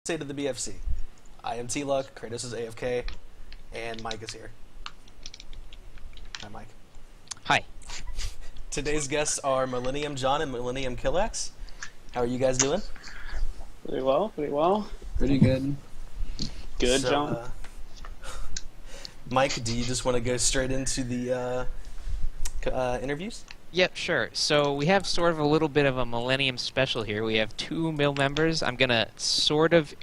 Say to the BFC. I am T-Luck, Kratos is AFK, and Mike is here. Hi, Mike. Hi. Today's guests are Millennium John and Millennium Killax. How are you guys doing? Pretty well, pretty well. Pretty good. Good, So, John. Mike, do you just want to go straight into the interviews? Yep, sure. So we have sort of a little bit of a Millennium special here. We have two mill members. I'm going to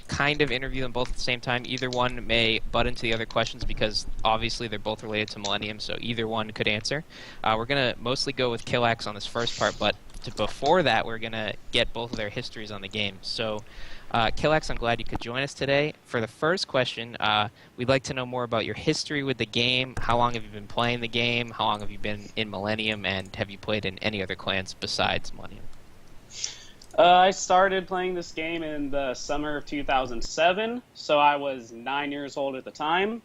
kind of interview them both at the same time. Either one may butt into the other questions because obviously they're both related to Millennium, so either one could answer. We're going to mostly go with Killax on this first part, but before that we're going to get both of their histories on the game. So Killax, I'm glad you could join us today. For the first question, we'd like to know more about your history with the game. How long have you been playing the game? How long have you been in Millennium? And have you played in any other clans besides Millennium? I started playing this game in the summer of 2007, so I was 9 years old at the time.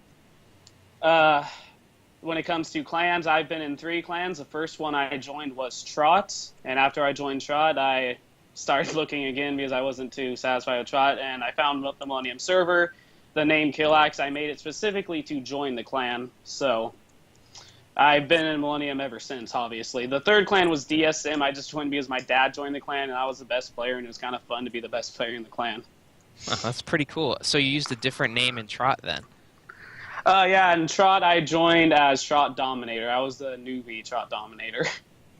When it comes to clans, I've been in 3 clans. The first one I joined was Trot, and after I joined Trot, I started looking again because I wasn't too satisfied with Trot, and I found the Millennium server. The name Killax, I made it specifically to join the clan, so I've been in Millennium ever since, obviously. The third clan was DSM. I just joined because my dad joined the clan, and I was the best player, and it was kind of fun to be the best player in the clan. Oh, that's pretty cool. So you used a different name in Trot then? Yeah, in Trot, I joined as Trot Dominator. I was the newbie Trot Dominator.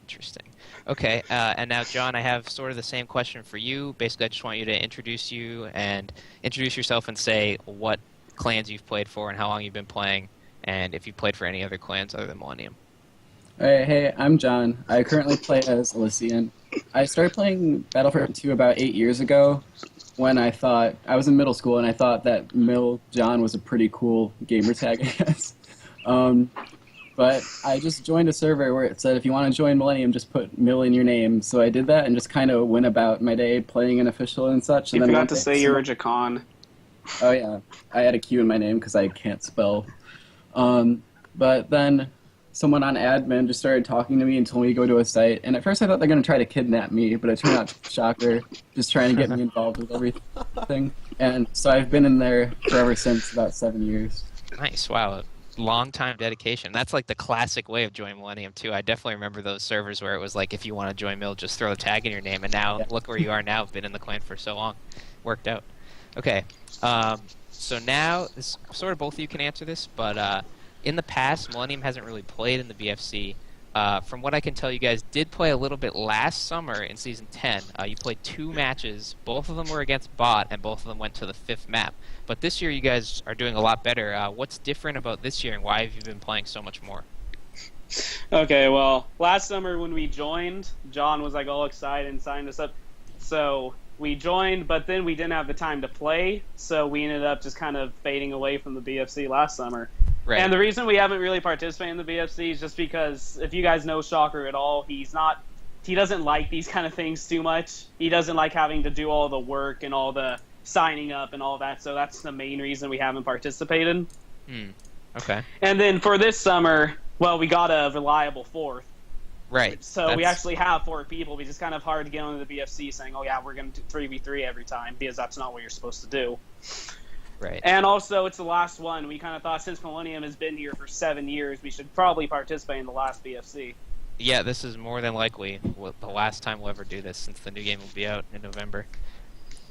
Interesting. Okay, and now, John, I have sort of the same question for you. Basically, I just want you to introduce yourself and say what clans you've played for and how long you've been playing, and if you've played for any other clans other than Millennium. Alright, hey, I'm John. I currently play as Elysian. I started playing Battlefront 2 about 8 years ago when I was in middle school and I thought that Mill John was a pretty cool gamer tag, I guess. But I just joined a server where it said if you want to join Millennium, just put Mill in your name. So I did that and just kind of went about my day playing an official and such. You And then forgot to say you were Jacon. Oh yeah, I had a Q in my name because I can't spell. But then someone on admin just started talking to me and told me to go to a site. And at first I thought they're going to try to kidnap me, but it turned out, shocker, just trying to get me involved with everything. And so I've been in there forever since, about 7 years. Nice, wow. Long time dedication. That's like the classic way of joining Millennium too. I definitely remember those servers where it was like, if you want to join Mill, just throw the tag in your name. And now look where you are now. Been in the clan for so long. Worked out. Okay. So now, sort of both of you can answer this, but in the past, Millennium hasn't really played in the BFC. From what I can tell, you guys did play a little bit last summer in Season 10. You played 2 matches. Both of them were against bot, and both of them went to the 5th map. But this year, you guys are doing a lot better. What's different about this year, and why have you been playing so much more? Okay, well, last summer when we joined, John was like all excited and signed us up. So we joined, but then we didn't have the time to play, so we ended up just kind of fading away from the BFC last summer. Right. And the reason we haven't really participated in the BFC is just because, if you guys know Shocker at all, he doesn't like these kind of things too much. He doesn't like having to do all the work and all the signing up and all that, so that's the main reason we haven't participated. Okay. And then for this summer, well, we got a reliable 4th. Right. So we actually have 4 people. It's just kind of hard to get onto the BFC saying, oh yeah, we're going to do 3v3 every time, because that's not what you're supposed to do. Right. And also, it's the last one. We kind of thought, since Millennium has been here for 7 years, we should probably participate in the last BFC. Yeah, this is more than likely the last time we'll ever do this, since the new game will be out in November.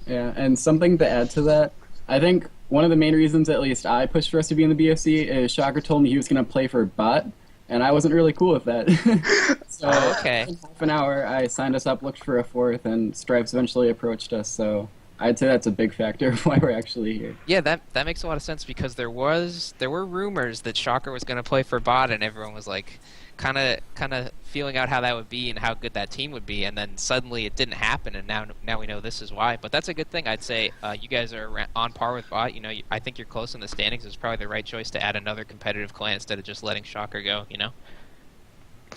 Yeah, and something to add to that, I think one of the main reasons, at least I pushed for us to be in the BFC, is Shocker told me he was going to play for bot, and I wasn't really cool with that. So okay. in half an hour, I signed us up, looked for a 4th, and Stripes eventually approached us, so I'd say that's a big factor of why we're actually here. Yeah, that makes a lot of sense, because there were rumors that Shocker was going to play for bot, and everyone was like kind of feeling out how that would be and how good that team would be, and then suddenly it didn't happen, and now we know this is why. But that's a good thing. I'd say you guys are on par with bot. You know, I think you're close in the standings. It's probably the right choice to add another competitive clan instead of just letting Shocker go. You know.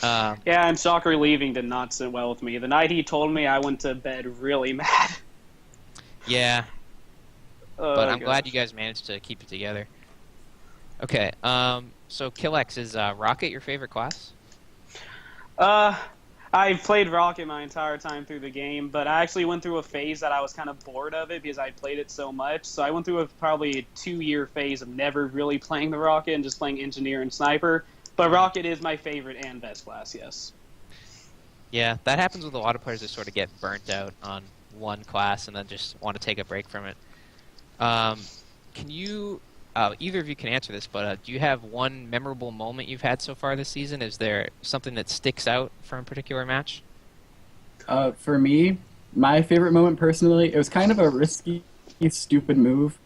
Yeah, and Shocker leaving did not sit well with me. The night he told me, I went to bed really mad. Yeah. But I'm glad you guys managed to keep it together. Okay, so Killax, is Rocket your favorite class? I I've played Rocket my entire time through the game, but I actually went through a phase that I was kind of bored of it because I played it so much. So I went through probably a 2-year phase of never really playing the Rocket and just playing Engineer and Sniper. But Rocket is my favorite and best class, yes. Yeah, that happens with a lot of players that sort of get burnt out on one class and then just want to take a break from it. Can you, either of you can answer this, but do you have one memorable moment you've had so far this season? Is there something that sticks out from a particular match? For me, my favorite moment personally, it was kind of a risky, stupid move.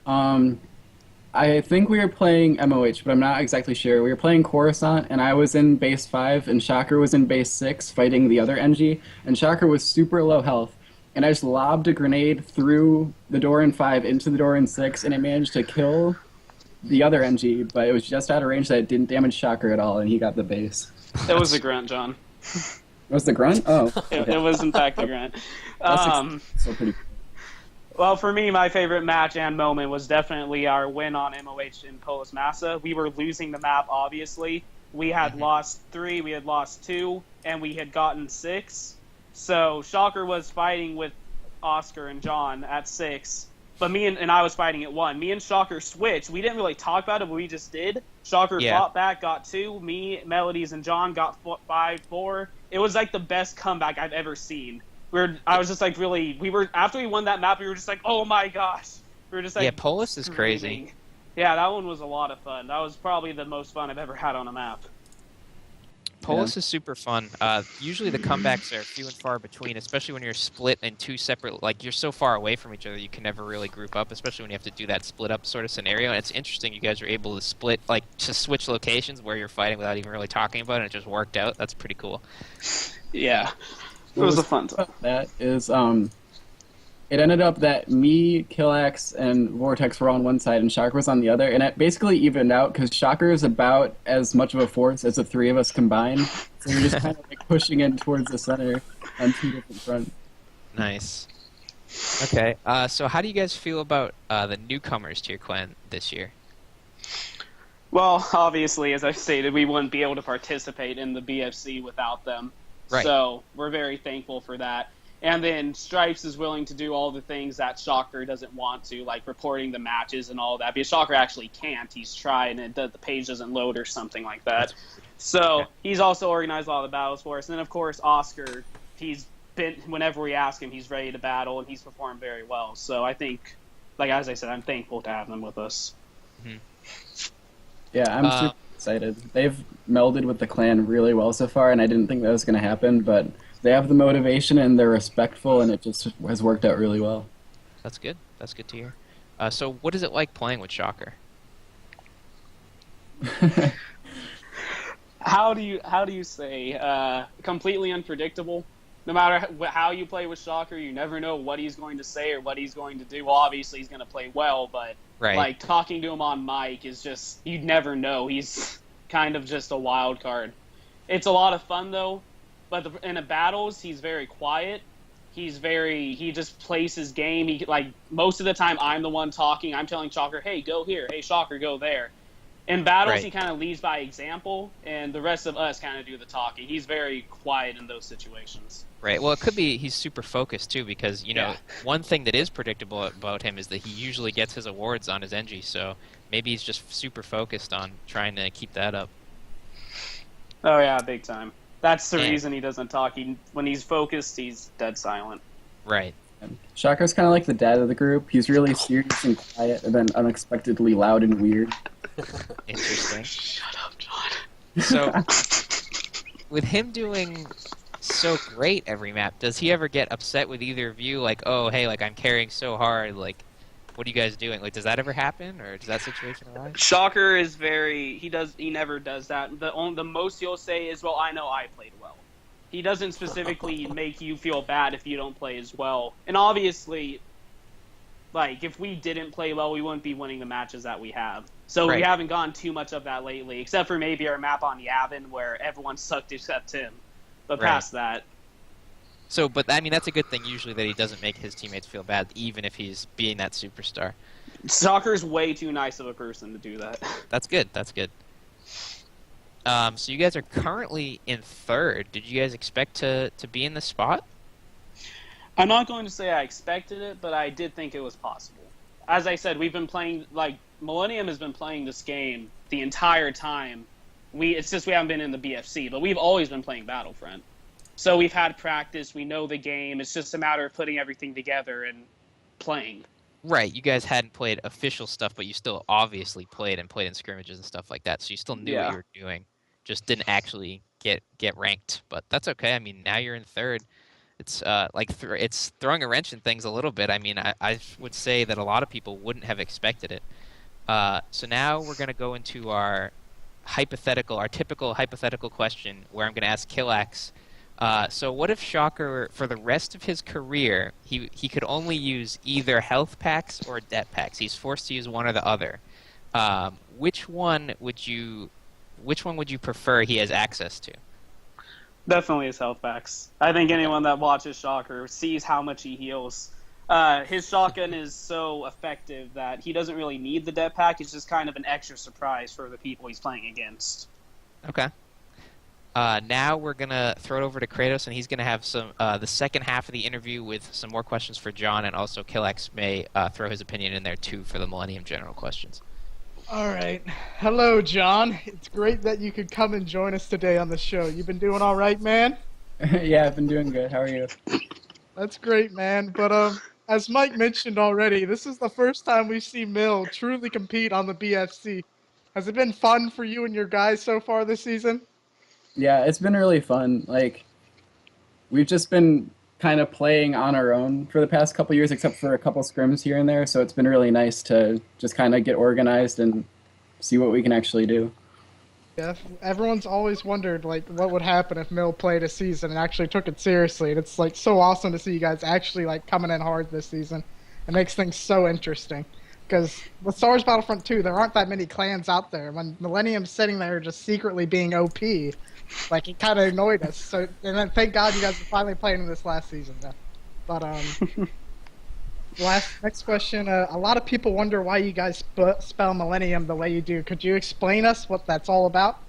I think we were playing MOH, but I'm not exactly sure. We were playing Coruscant, and I was in base 5, and Shocker was in base 6 fighting the other NG, and Shocker was super low health. And I just lobbed a grenade through the door in 5 into the door in 6, and it managed to kill the other NG, but it was just out of range that it didn't damage Shocker at all, and he got the base. It was a grunt, John. It was the grunt? Oh. Okay. It was, in fact, a grunt. So pretty cool. Well, for me, my favorite match and moment was definitely our win on MOH in Polis Massa. We were losing the map, obviously. We had lost 3, we had lost 2, and we had gotten 6. So Shocker was fighting with Oscar and John at 6, but me and I was fighting at 1. Me and Shocker switched. We didn't really talk about it, but we just did. Shocker fought back, got 2. Me, Melodies, and John got 5, 4. It was like the best comeback I've ever seen. I was just like after we won that map, we were just like, oh my gosh. We were just like, yeah, Polis is crazy. Yeah, that one was a lot of fun. That was probably the most fun I've ever had on a map. Polis is super fun. Usually the comebacks are few and far between, especially when you're split in 2 separate, like you're so far away from each other you can never really group up, especially when you have to do that split up sort of scenario. And it's interesting you guys are able to split, like to switch locations where you're fighting without even really talking about it, and it just worked out. That's pretty cool. Yeah. It was a fun time. That is, it ended up that me, Killax, and Vortex were on one side and Shocker was on the other, and it basically evened out because Shocker is about as much of a force as the 3 of us combined. So we're just kind of like pushing in towards the center on 2 different fronts. Nice. Okay, so how do you guys feel about the newcomers to your clan this year? Well, obviously, as I stated, we wouldn't be able to participate in the BFC without them. Right. So we're very thankful for that. And then Stripes is willing to do all the things that Shocker doesn't want to, like reporting the matches and all that. Because Shocker actually can't. He's tried, and the page doesn't load or something like that. So he's also organized a lot of the battles for us. And then, of course, Oscar, whenever we ask him, he's ready to battle, and he's performed very well. So I think, like as I said, I'm thankful to have them with us. Mm-hmm. Yeah, I'm super excited. They've melded with the clan really well so far, and I didn't think that was going to happen, but they have the motivation and they're respectful, and it just has worked out really well. That's good. That's good to hear. So what is it like playing with Shocker? How do you say completely unpredictable? No matter how you play with Shocker, you never know what he's going to say or what he's going to do. Well, obviously he's going to play well, but like talking to him on mic is just, you'd never know. He's kind of just a wild card. It's a lot of fun though, but in the battles he's very quiet. He just plays his game. He most of the time I'm the one talking. I'm telling Shocker, hey, go here. Hey, Shocker, go there. In battles, he kind of leads by example, and the rest of us kind of do the talking. He's very quiet in those situations. Right. Well, it could be he's super focused, too, because, one thing that is predictable about him is that he usually gets his awards on his NG, so maybe he's just super focused on trying to keep that up. Oh, yeah, big time. That's the reason he doesn't talk. When he's focused, he's dead silent. Right. Shocker's kind of like the dad of the group. He's really serious and quiet, and then unexpectedly loud and weird. Interesting. Shut up, John. So, with him doing so great every map, does he ever get upset with either of you? Like, oh, hey, I'm carrying so hard, what are you guys doing? Does that ever happen, or does that situation arise? Shocker is he never does that. The most he'll say is, well, I know I played well. He doesn't specifically make you feel bad if you don't play as well. And obviously, if we didn't play well, we wouldn't be winning the matches that we have. So we haven't gone too much of that lately, except for maybe our map on Yavin where everyone sucked except him. But past that. So, but I mean, that's a good thing usually that he doesn't make his teammates feel bad, even if he's being that superstar. Soccer's way too nice of a person to do that. That's good. That's good. So you guys are currently in third. Did you guys expect to be in this spot? I'm not going to say I expected it, but I did think it was possible. As I said, we've been playing, like, Millennium has been playing this game the entire time. It's just we haven't been in the BFC, but we've always been playing Battlefront. So we've had practice, we know the game, it's just a matter of putting everything together and playing. Right, you guys hadn't played official stuff, but you still obviously played in scrimmages and stuff like that, so you still knew what you were doing. Just didn't actually get ranked, but that's okay. I mean, now you're in third. It's it's throwing a wrench in things a little bit. I mean, I would say that a lot of people wouldn't have expected it. So now we're going to go into our typical hypothetical question where I'm going to ask Killax. So what if Shocker, for the rest of his career, he could only use either health packs or det packs? He's forced to use one or the other. Which one would you prefer he has access to? Definitely his health packs. I think anyone that watches Shocker sees how much he heals. His shotgun is so effective that he doesn't really need the det pack. It's just kind of an extra surprise for the people he's playing against. Okay. Now we're going to throw it over to Kratos, and he's going to have the second half of the interview with some more questions for John, and also Killax may throw his opinion in there, too, for the Millennium General questions. All right. Hello, John. It's great that you could come and join us today on the show. You've been doing all right, man? Yeah, I've been doing good. How are you? That's great, man. But as Mike mentioned already, this is the first time we see Mill truly compete on the BFC. Has it been fun for you and your guys so far this season? Yeah, it's been really fun. Like, we've just been kind of playing on our own for the past couple years, except for a couple scrims here and there. So it's been really nice to just kind of get organized and see what we can actually do. Yeah, everyone's always wondered like what would happen if Mill played a season and actually took it seriously. And it's like so awesome to see you guys actually like coming in hard this season. It makes things so interesting. Because with Star Wars Battlefront 2, there aren't that many clans out there. When Millennium's sitting there just secretly being OP, like, it kind of annoyed us. So, and then thank God you guys are finally playing this last season. Though. But next question. A lot of people wonder why you guys spell Millennium the way you do. Could you explain us what that's all about?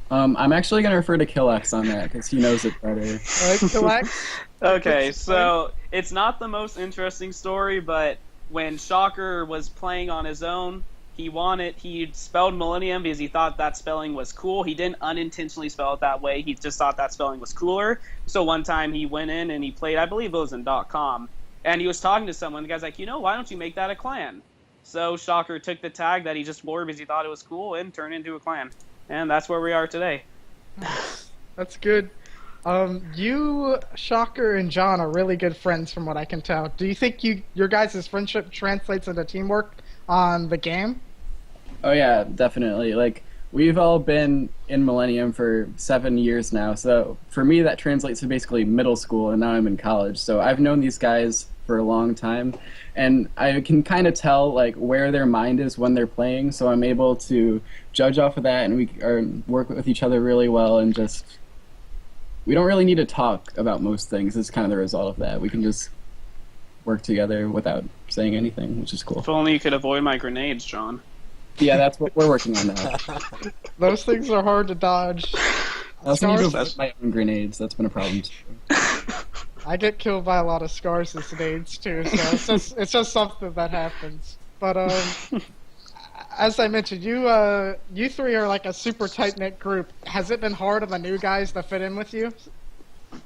I'm actually going to refer to Killax on that because he knows it better. All right, Killax? Okay, so it's not the most interesting story, but when Shocker was playing on his own, he spelled Millennium because he thought that spelling was cool. He didn't unintentionally spell it that way. He just thought that spelling was cooler. So one time he went in and he played, I believe it was in .com, and he was talking to someone. The guy's like, why don't you make that a clan? So Shocker took the tag that he just wore because he thought it was cool and turned it into a clan. And that's where we are today. That's good. You, Shocker, and John are really good friends from what I can tell. Do you think your guys' friendship translates into teamwork on the game? Oh yeah, definitely. Like, we've all been in Millennium for 7 years now, so for me that translates to basically middle school, and now I'm in college. So I've known these guys for a long time, and I can kind of tell like where their mind is when they're playing, so I'm able to judge off of that, and we work with each other really well, and we don't really need to talk about most things. It's kind of the result of that. We can just work together without saying anything, which is cool. If only you could avoid my grenades, John. Yeah, that's what we're working on now. Those things are hard to dodge. I also need to avoid my own grenades. That's been a problem too. I get killed by a lot of scars as grenades too, so it's just something that happens. But as I mentioned, you three are like a super tight-knit group. Has it been hard on the new guys to fit in with you?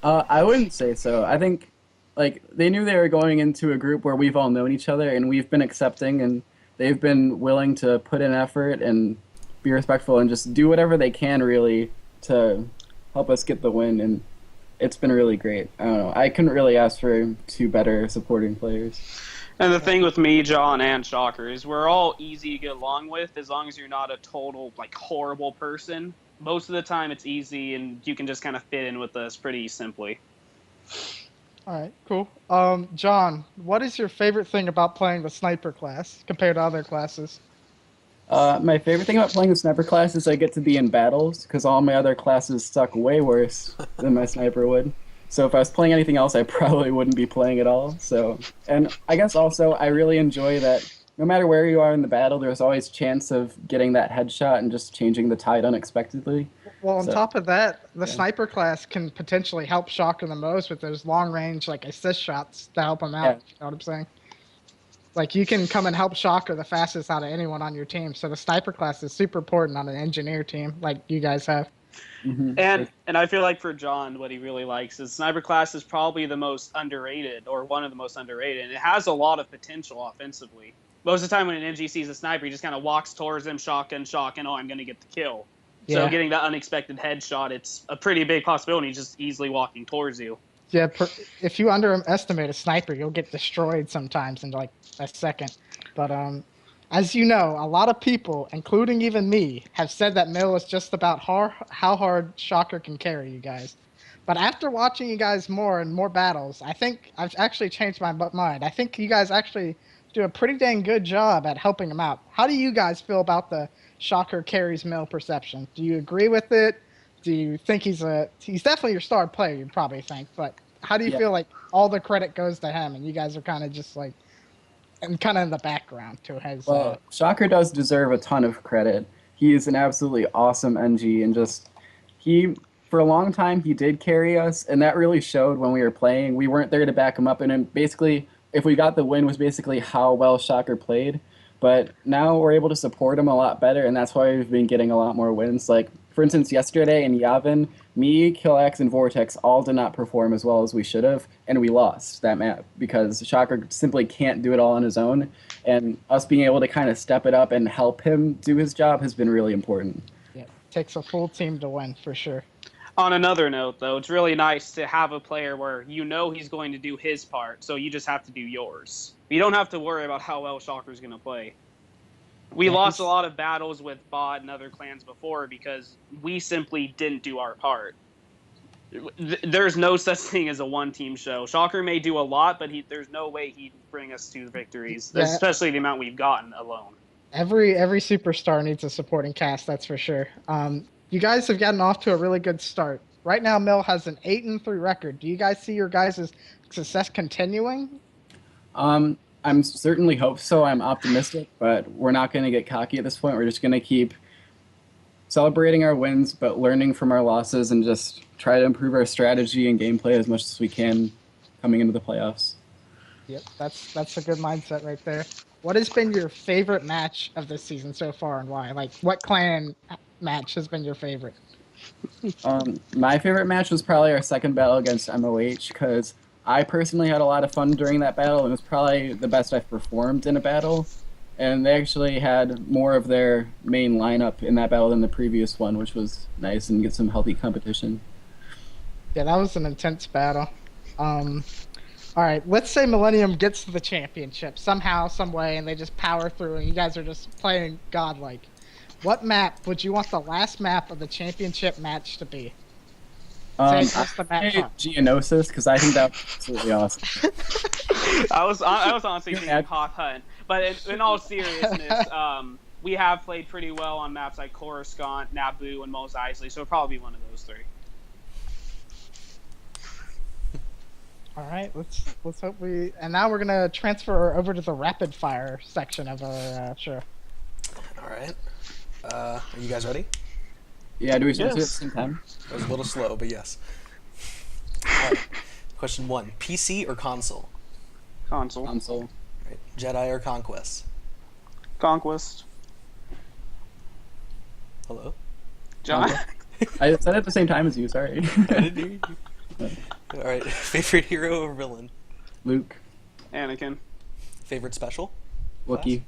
I wouldn't say so. I think like they knew they were going into a group where we've all known each other and we've been accepting, and they've been willing to put in effort and be respectful and just do whatever they can really to help us get the win, and it's been really great. I don't know. I couldn't really ask for two better supporting players. And the thing with me, John, and Shocker is we're all easy to get along with as long as you're not a total, like, horrible person. Most of the time it's easy and you can just kind of fit in with us pretty simply. All right, cool. John, what is your favorite thing about playing the sniper class compared to other classes? My favorite thing about playing the sniper class is I get to be in battles, because all my other classes suck way worse than my sniper would. So if I was playing anything else, I probably wouldn't be playing at all. So, and I guess also I really enjoy that no matter where you are in the battle, there's always chance of getting that headshot and just changing the tide unexpectedly. Well, on So, top of that, the yeah. sniper class can potentially help Shocker the most with those long range like assist shots to help him out. Yeah. You know what I'm saying? Like you can come and help Shocker the fastest out of anyone on your team. So the sniper class is super important on an engineer team like you guys have. Mhm. And I feel like for John, what he really likes is sniper class is probably the most underrated, or one of the most underrated, and it has a lot of potential offensively. Most of the time when an NG sees a sniper, he just kind of walks towards him, shotgun, oh, I'm going to get the kill. So Yeah. getting that unexpected headshot, it's a pretty big possibility, just easily walking towards you. Yeah, if you underestimate a sniper, you'll get destroyed sometimes in like a second. But as you know, a lot of people, including even me, have said that Mill is just about how hard Shocker can carry you guys. But after watching you guys more and more battles, I think I've actually changed my mind. I think you guys actually do a pretty dang good job at helping him out. How do you guys feel about the Shocker carries Mill perception? Do you agree with it? Do you think he's definitely your star player, you probably think, but how do you Yeah. feel like all the credit goes to him and you guys are kind of just like and kind of in the background to his Well, Shocker does deserve a ton of credit. He is an absolutely awesome NG, and just he for a long time he did carry us, and that really showed when we were playing. We weren't there to back him up, and then basically, if we got the win, was basically how well Shocker played. But now we're able to support him a lot better, and that's why we've been getting a lot more wins. Like for instance, yesterday in Yavin, me, Killax, and Vortex all did not perform as well as we should have, and we lost that map because Shocker simply can't do it all on his own. And us being able to kind of step it up and help him do his job has been really important. yeah, takes a full team to win for sure. On another note, though, it's really nice to have a player where you know he's going to do his part, so you just have to do yours. You don't have to worry about how well Shocker's going to play. We lost a lot of battles with Bot and other clans before because we simply didn't do our part. There's no such thing as a one-team show. Shocker may do a lot, but there's no way he'd bring us to victories, Yeah. especially the amount we've gotten alone. Every superstar needs a supporting cast, that's for sure. You guys have gotten off to a really good start. Right now, Mill has an 8-3 record. Do you guys see your guys' success continuing? I'm certainly hope so. I'm optimistic, but we're not going to get cocky at this point. We're just going to keep celebrating our wins, but learning from our losses and just try to improve our strategy and gameplay as much as we can coming into the playoffs. Yep, that's a good mindset right there. What has been your favorite match of this season so far, and why? Like, what clan match has been your favorite? My favorite match was probably our second battle against MOH because I personally had a lot of fun during that battle, and it was probably the best I've performed in a battle. And they actually had more of their main lineup in that battle than the previous one, which was nice and get some healthy competition. Yeah, that was an intense battle. All right, let's say Millennium gets to the championship somehow, some way, and they just power through, and you guys are just playing godlike. What map would you want the last map of the championship match to be? Say it's just the map hunt. Geonosis, because I think that was absolutely awesome. I was honestly thinking Hawk Hunt, but in all seriousness, we have played pretty well on maps like Coruscant, Naboo, and Mos Eisley, so it'll probably be one of those three. All right, let's hope we. And now we're gonna transfer over to the rapid fire section of our show. All right. Are you guys ready? Yeah, do we supposed to do it at Yes. the same time? That was a little slow, but yes. All right. Question 1: PC or console? Console. Console. All right. Jedi or Conquest? Conquest. Hello. John. I said it at the same time as you, sorry. I didn't hear you. All right. Favorite hero or villain? Luke. Anakin. Favorite special? Wookie.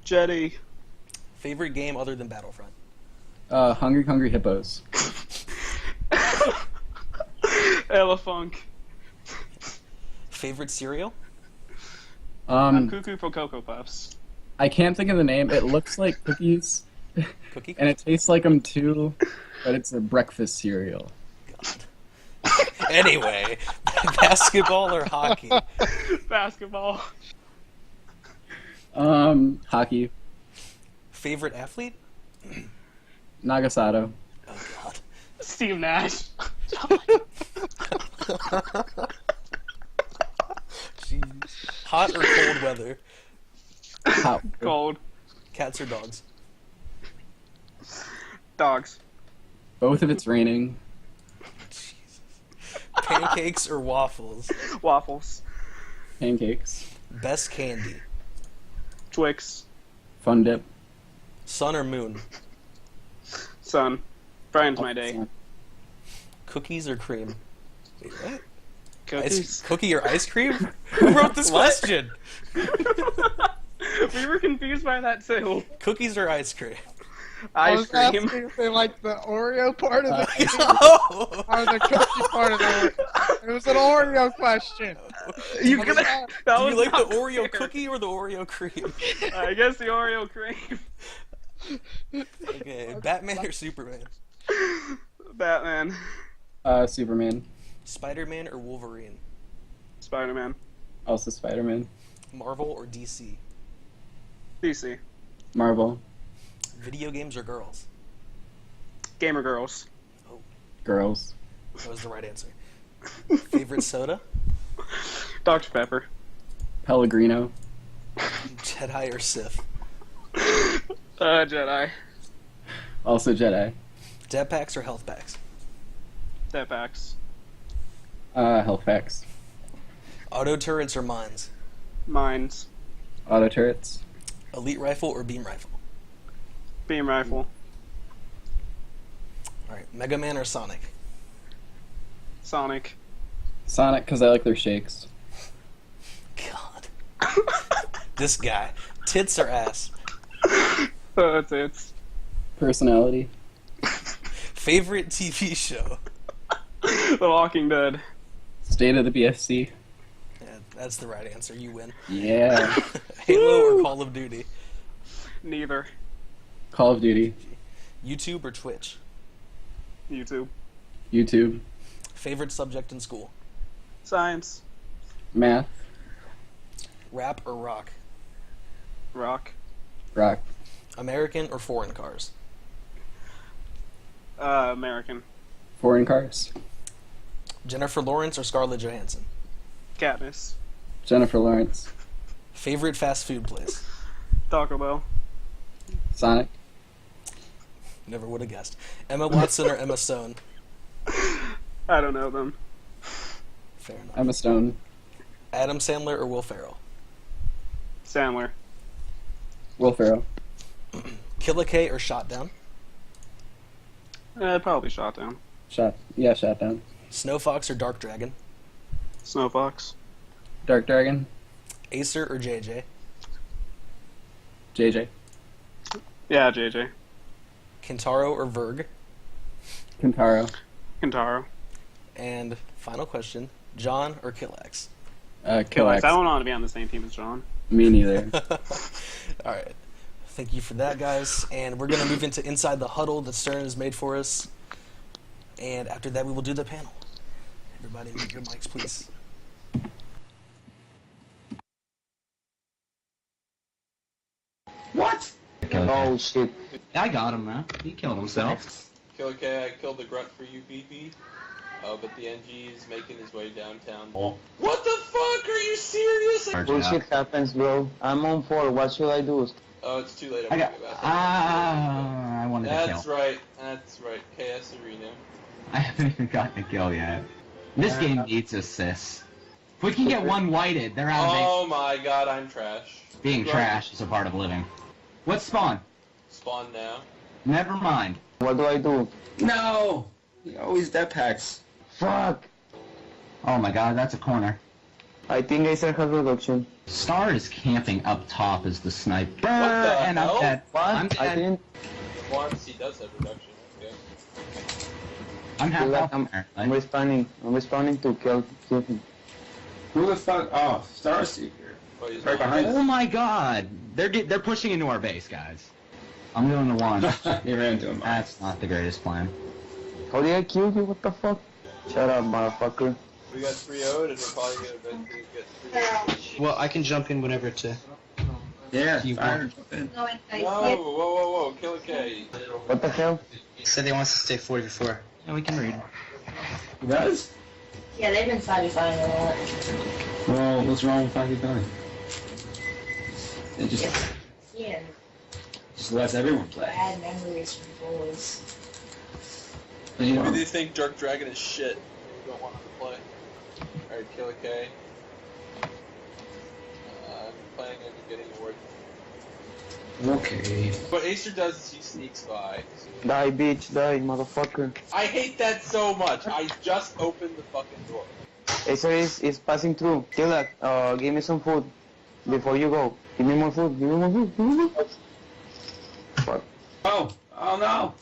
Jetty. Favorite game other than Battlefront? Hungry Hippos. Elefunk. Favorite cereal? Cuckoo for Cocoa Puffs. I can't think of the name. It looks like cookies, Cookie? and it tastes like them too, but it's a breakfast cereal. God. Anyway, basketball or hockey? Basketball. Hockey. Favorite athlete? Nagasato. Oh God. Steve Nash. Jeez. Hot or cold weather? Hot. Cold. Cats or dogs? Dogs. Both if it's raining. Pancakes or waffles? Waffles. Pancakes. Best candy? Twix. Fun dip. Sun or moon? Sun. Brian's my day. Cookies or cream? Wait, what? Cookies. Cookie or ice cream? Who wrote this question? We were confused by that too. Cookies or ice cream? I Ice was cream. asking if they like the Oreo part of the cake Oh! or the cookie part of it. It was an Oreo question. You What could was that? that Do was you like the not Oreo fair. cookie or the Oreo cream? I guess the Oreo cream. Okay, Batman or Superman? Batman. Superman. Spider-Man or Wolverine? Spider-Man. Also Spider-Man. Marvel or DC? DC. Marvel. Video games or girls? Gamer girls. Girls. That was the right answer. Favorite soda? Dr. Pepper. Pellegrino. Jedi or Sith? Jedi. Also Jedi. Dead packs or health packs? Stepbacks. Health packs. Auto turrets or mines? Mines. Auto turrets. Elite rifle or beam rifle? Beam rifle. Alright, Mega Man or Sonic? Sonic. Sonic, because I like their shakes. God. This guy. Tits or ass? That's it. Personality. Favorite TV show? The Walking Dead. State of the BFC. Yeah, that's the right answer. You win. Yeah. Halo or Call of Duty? Neither. Call of Duty. YouTube or Twitch? YouTube. YouTube. Favorite subject in school? Science. Math. Rap or rock? Rock. Rock. American or foreign cars? American. Foreign cars. Jennifer Lawrence or Scarlett Johansson? Katniss. Jennifer Lawrence. Favorite fast food place? Taco Bell. Sonic. Never would have guessed. Emma Watson or Emma Stone? I don't know them. Fair enough. Emma Stone. Adam Sandler or Will Ferrell? Sandler. Will Ferrell. Killax or Shot Down? Probably Shot Down. Shot down. Snow Fox or Dark Dragon? Snow Fox. Dark Dragon. Acer or JJ? JJ. Yeah, JJ. Kintaro or Verg? Kintaro. Kintaro. And final question, John or Killax? Killax. Killax. I don't want to be on the same team as John. Me neither. Alright. Thank you for that, guys. And we're going to move into Inside the Huddle that Stern has made for us. And after that, we will do the panel. Everybody, mute your mics, please. What? Oh shit. I got him, man. He killed himself. Killax, I killed the grunt for you, PP. But the NG is making his way downtown. Oh. What the fuck? Are you serious? Bullshit happens, bro. I'm on 4. What should I do? Oh, it's too late. I I'm got. gonna go back. I wanted to That's kill. right. That's right. KS Arena. I haven't even gotten a kill yet. This game needs assists. If we can get one whited, they're out of Oh my god, I'm trash. being trash is a part of living. What's spawn? Spawn now. Never mind. What do I do? No! He always dead packs. Fuck! Oh my god, that's a corner. I think I said has reduction. Star is camping up top as the sniper. the And hell? I'm dead. What? I'm I dead. didn't. Once he does have reduction. Okay. I'm half feel like health I'm there. responding to kill him. Who the fuck? Oh, Starseeker. But he's Right not. behind us. Oh my god! They're pushing into our base, guys. I'm doing the one. You ran into him. That's not the greatest plan. How did I kill you? What the fuck? Shut up, motherfucker. We got 3-0'd and we're probably gonna eventually get 3-0. Well, I can jump in whenever to. Yeah, You fire want- jump in. No, whoa, Killax. What the hell? He said they wants to stay 44. Yeah, we can read. He does? Yeah, they've been side by side a lot. Well, what's wrong with 5v9? They just Just lets everyone play. Bad memories from boys. You Maybe know, they think Dark Dragon is shit. They don't want him to play. Alright, Killax. I'm planning on getting a word. okay. What Acer does is he sneaks by. Die, bitch, die, motherfucker. I hate that so much. I just opened the fucking door. Acer is passing through. Killax, give me some food before you go. Give me more food, give me more food, give me more food. Fuck. Oh no.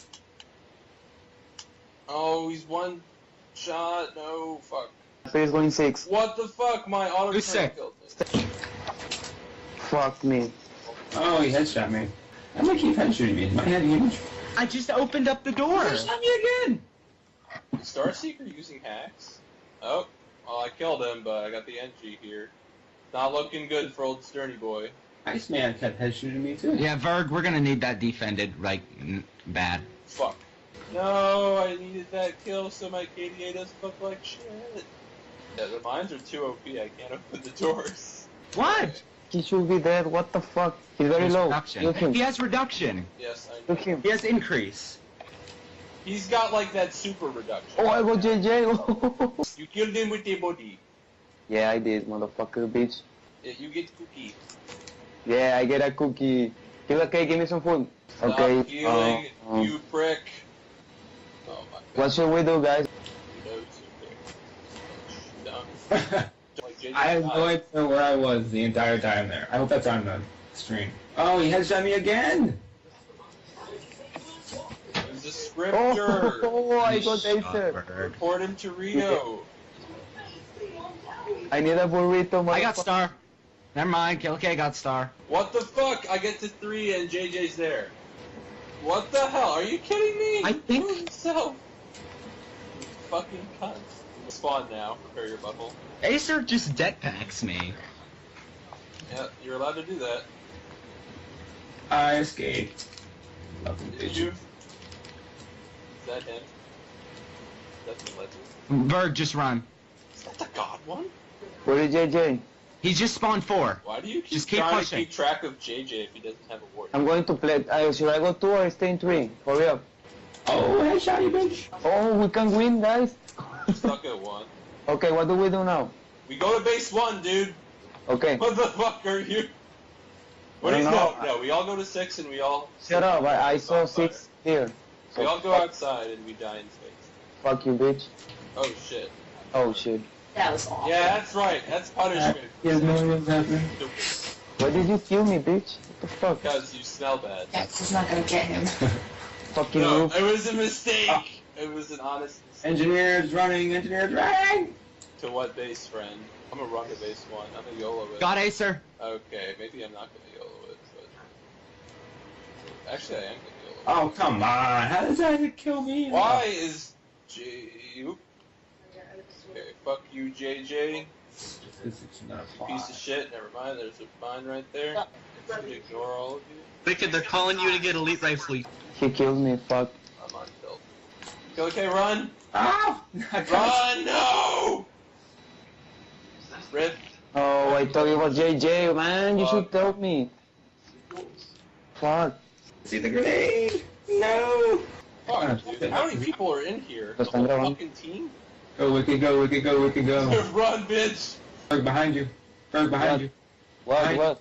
Oh, he's one shot. No, fuck. Acer is going 6. What the fuck? My auto Who's sick? killed me. Fuck me. Oh, he headshot me. I'm gonna keep headshooting me. My head huge. I just opened up the door. Headshot me again. Is Starseeker using hacks? Oh, well, I killed him, but I got the NG here. Not looking good for old Sterny boy. Iceman kept headshooting me too. Yeah, Verg, we're gonna need that defended, like, bad. Fuck. No, I needed that kill so my KDA doesn't look like shit. Yeah, the mines are too OP, I can't open the doors. What? He should be dead, what the fuck? He's very There's low. reduction. Look him. He has reduction. Yes, I know. Look him. He has increase. He's got like that super reduction. Oh, I got JJ. You killed him with a body. Yeah, I did, motherfucker, bitch. Yeah, you get cookie. Yeah, I get a cookie. Killax, give me some food. Stop Okay. healing, you prick. Oh my god. What should we do, guys? You know, dumb. Like JJ I have no died. idea where I was the entire time there. I hope that's on the stream. Oh, he headshot me again. He's a scripter. Oh, I got Acer. Report him to Rio. I need a burrito, I got motherfucker. star. Never mind, Killax got star. What the fuck? I get to 3 and JJ's there. What the hell? Are you kidding me? I think- Kill himself. You fucking cunt. Spawn now. Prepare your butthole. Acer just jetpacks me. Yeah, you're allowed to do that. I escaped. Did you? Is that him? That's the legend. Verg, just run. Is that the god one? Where is JJ? He just spawned 4. Why do you keep Just keep trying pushing. to keep track of JJ if he doesn't have a ward? I'm going to play. Should I go 2 or stay in 3? Hurry up. Oh, headshot you, bitch. Oh, we can win, guys. Stuck at 1. Okay, what do we do now? We go to base 1, dude. Okay. What the fuck are you? What I is don't know. no? We all go to 6 and we all. Shut up. I saw 6 here. We So all go fuck, outside and we die in space. fuck you, bitch. Oh shit. Oh shit. That was awful. Yeah, that's right. That's punishment. He has no idea what's happening. Stupid. Why did you kill me, bitch? What the fuck? Because you smell bad. That's just not gonna get him. Fucking No, roof. it was a mistake. It was an honest mistake. Engineers running, engineers running! To what base, friend? I'm gonna run to base 1. I'm gonna YOLO it. Got Acer. Okay, maybe I'm not gonna YOLO it, but actually I am gonna YOLO it. Oh, come on. How does that kill me? Why is Oop. Okay, fuck you, JJ. This is not You piece of shit. Never mind. There's a mine right there. I should ignore all of you. Wicked, they're calling you to get elite rifle. He killed me, fuck. I'm on tilt. Okay, run! Ah! Run! No! Rip. Oh, I thought it was JJ, man. You should tell me. Fuck. See the grenade! No! Fuck, dude. How many people are in here? The Just whole under one. fucking team? Go, Wicked, go, Wicked, go, Wicked, go. Run, bitch! Berg behind you. Berg behind you. What?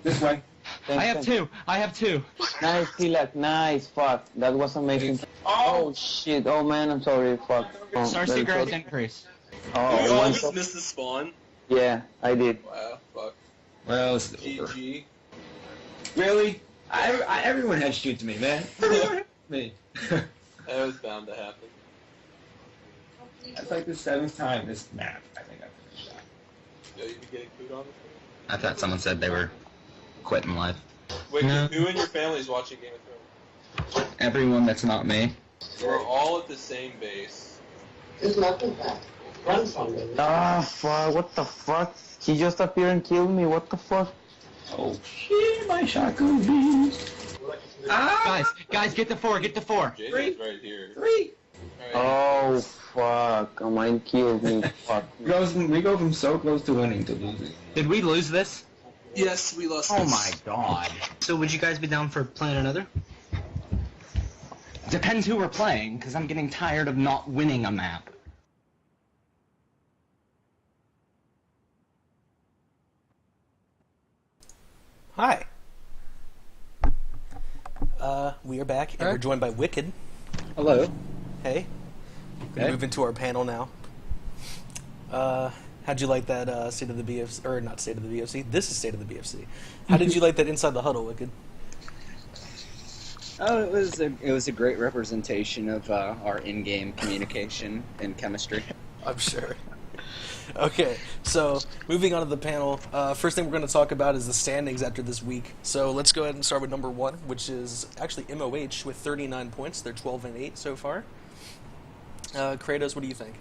This way. Thanks, I have thanks. 2. I have 2. Nice, Killax. Nice, fuck. That was amazing. Oh, shit. Oh, man, I'm sorry. Fuck. Oh, Star very Seeker has close. increase. Oh, You all one just shot. missed the spawn? Yeah, I did. Wow, fuck. Well, it's over. GG. Really? Everyone has shoots me, man. Everyone me. That was bound to happen. That's like the 7th time this map. I think I've been shot. Yo, you be getting food on this I thought someone said they were quitting life. thing? Wait, No. who in your family is watching Game of Thrones? Everyone that's not me. We're all at the same base. There's nothing back. Run from them. Ah, fuck. What the fuck? He just appeared and killed me. What the fuck? Oh shit, my shotgun beams. Ah! Guys, get the 4. Get the 4. JJ's right here. 3! Alright. Oh, fuck. Oh, mine killed me. Fuck. We go from so close to winning to losing. Did we lose this? Yes, we lost Oh this. my god. So would you guys be down for playing another? Depends who we're playing, because I'm getting tired of not winning a map. Hi. We are back, and we're joined by Wicked. Hello. Hey. We're gonna move into our panel now. How'd you like that State of the BFC, or not State of the BFC? This is State of the BFC. How did you like that Inside the Huddle, Wicked? Oh, it was a great representation of our in-game communication and chemistry. I'm sure. Okay, so moving on to the panel. First thing we're going to talk about is the standings after this week. So let's go ahead and start with number 1, which is actually MOH with 39 points. They're 12-8 so far. Kratos, what do you think?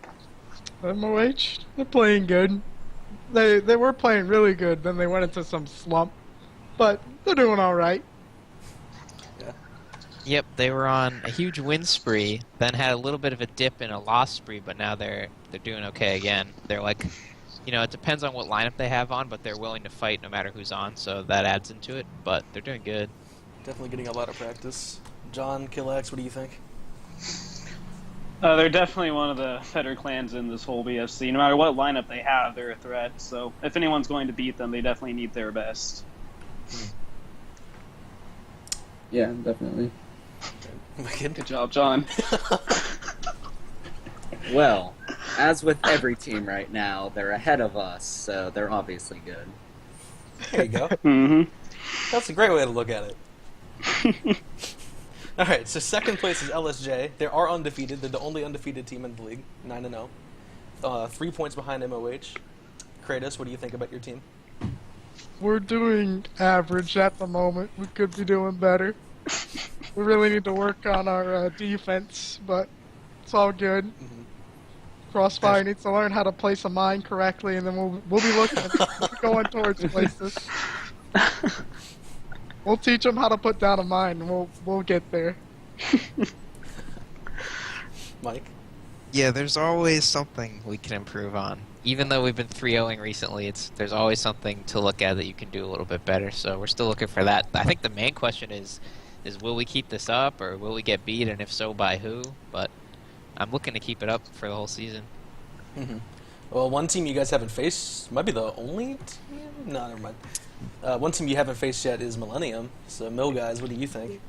MOH, they're playing good. They were playing really good, then they went into some slump. But they're doing all right. Yeah. Yep, they were on a huge win spree, then had a little bit of a dip in a loss spree, but now they're doing okay again. They're like, it depends on what lineup they have on, but they're willing to fight no matter who's on, so that adds into it, but they're doing good. Definitely getting a lot of practice. John, Killax, what do you think? They're definitely one of the better clans in this whole BFC. No matter what lineup they have, they're a threat. So if anyone's going to beat them, they definitely need their best. Yeah, definitely. Wicked. Good job, John. Well, as with every team right now, they're ahead of us, so they're obviously good. There you go. Mm-hmm. That's a great way to look at it. All right, so second place is LSJ. They are undefeated. They're the only undefeated team in the league, 9-0. 3 points behind MOH. Kratos, what do you think about your team? We're doing average at the moment. We could be doing better. We really need to work on our defense, but it's all good. Mm-hmm. Crossfire needs to learn how to place a mine correctly, and then we'll be looking at going towards places. We'll teach them how to put down a mine, and we'll get there. Mike? Yeah, there's always something we can improve on. Even though we've been 3-0ing recently, there's always something to look at that you can do a little bit better, so we're still looking for that. I think the main question is will we keep this up, or will we get beat, and if so, by who? But I'm looking to keep it up for the whole season. Mm-hmm. Well, one team you guys haven't faced might be the only team? No, never mind. One team you haven't faced yet is Millennium. So, Mill guys, what do you think?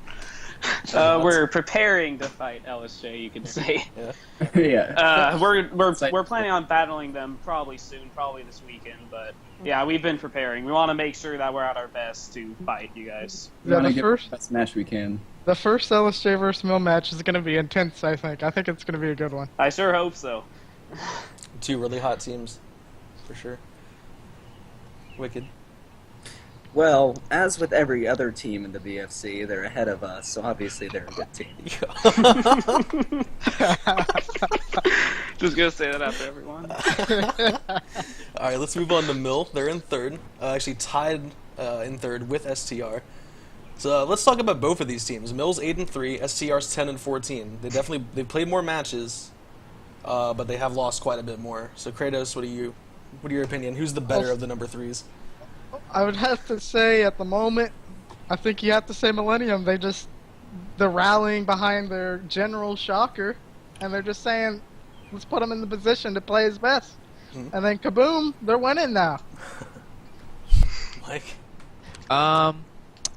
We're preparing to fight LSJ, you could say. Yeah. Yeah. We're planning on battling them probably soon, probably this weekend. But yeah, we've been preparing. We want to make sure that we're at our best to fight you guys. We want to get the best match we can. The first LSJ versus Mill match is going to be intense, I think. I think it's going to be a good one. I sure hope so. 2 really hot teams, for sure. Wicked. Well, as with every other team in the BFC, they're ahead of us, so obviously they're a good team. Just gonna say that after everyone. All right, let's move on to Mill. They're in third, actually tied in third with STR. So let's talk about both of these teams. Mill's 8-3, STR's 10-14. They've played more matches, but they have lost quite a bit more. So Kratos, what are your opinion? Who's the better of the number 3s? I would have to say at the moment, I think you have to say Millennium. They're rallying behind their general Shocker, and they're just saying, let's put him in the position to play his best. Mm-hmm. And then kaboom, they're winning now. Mike?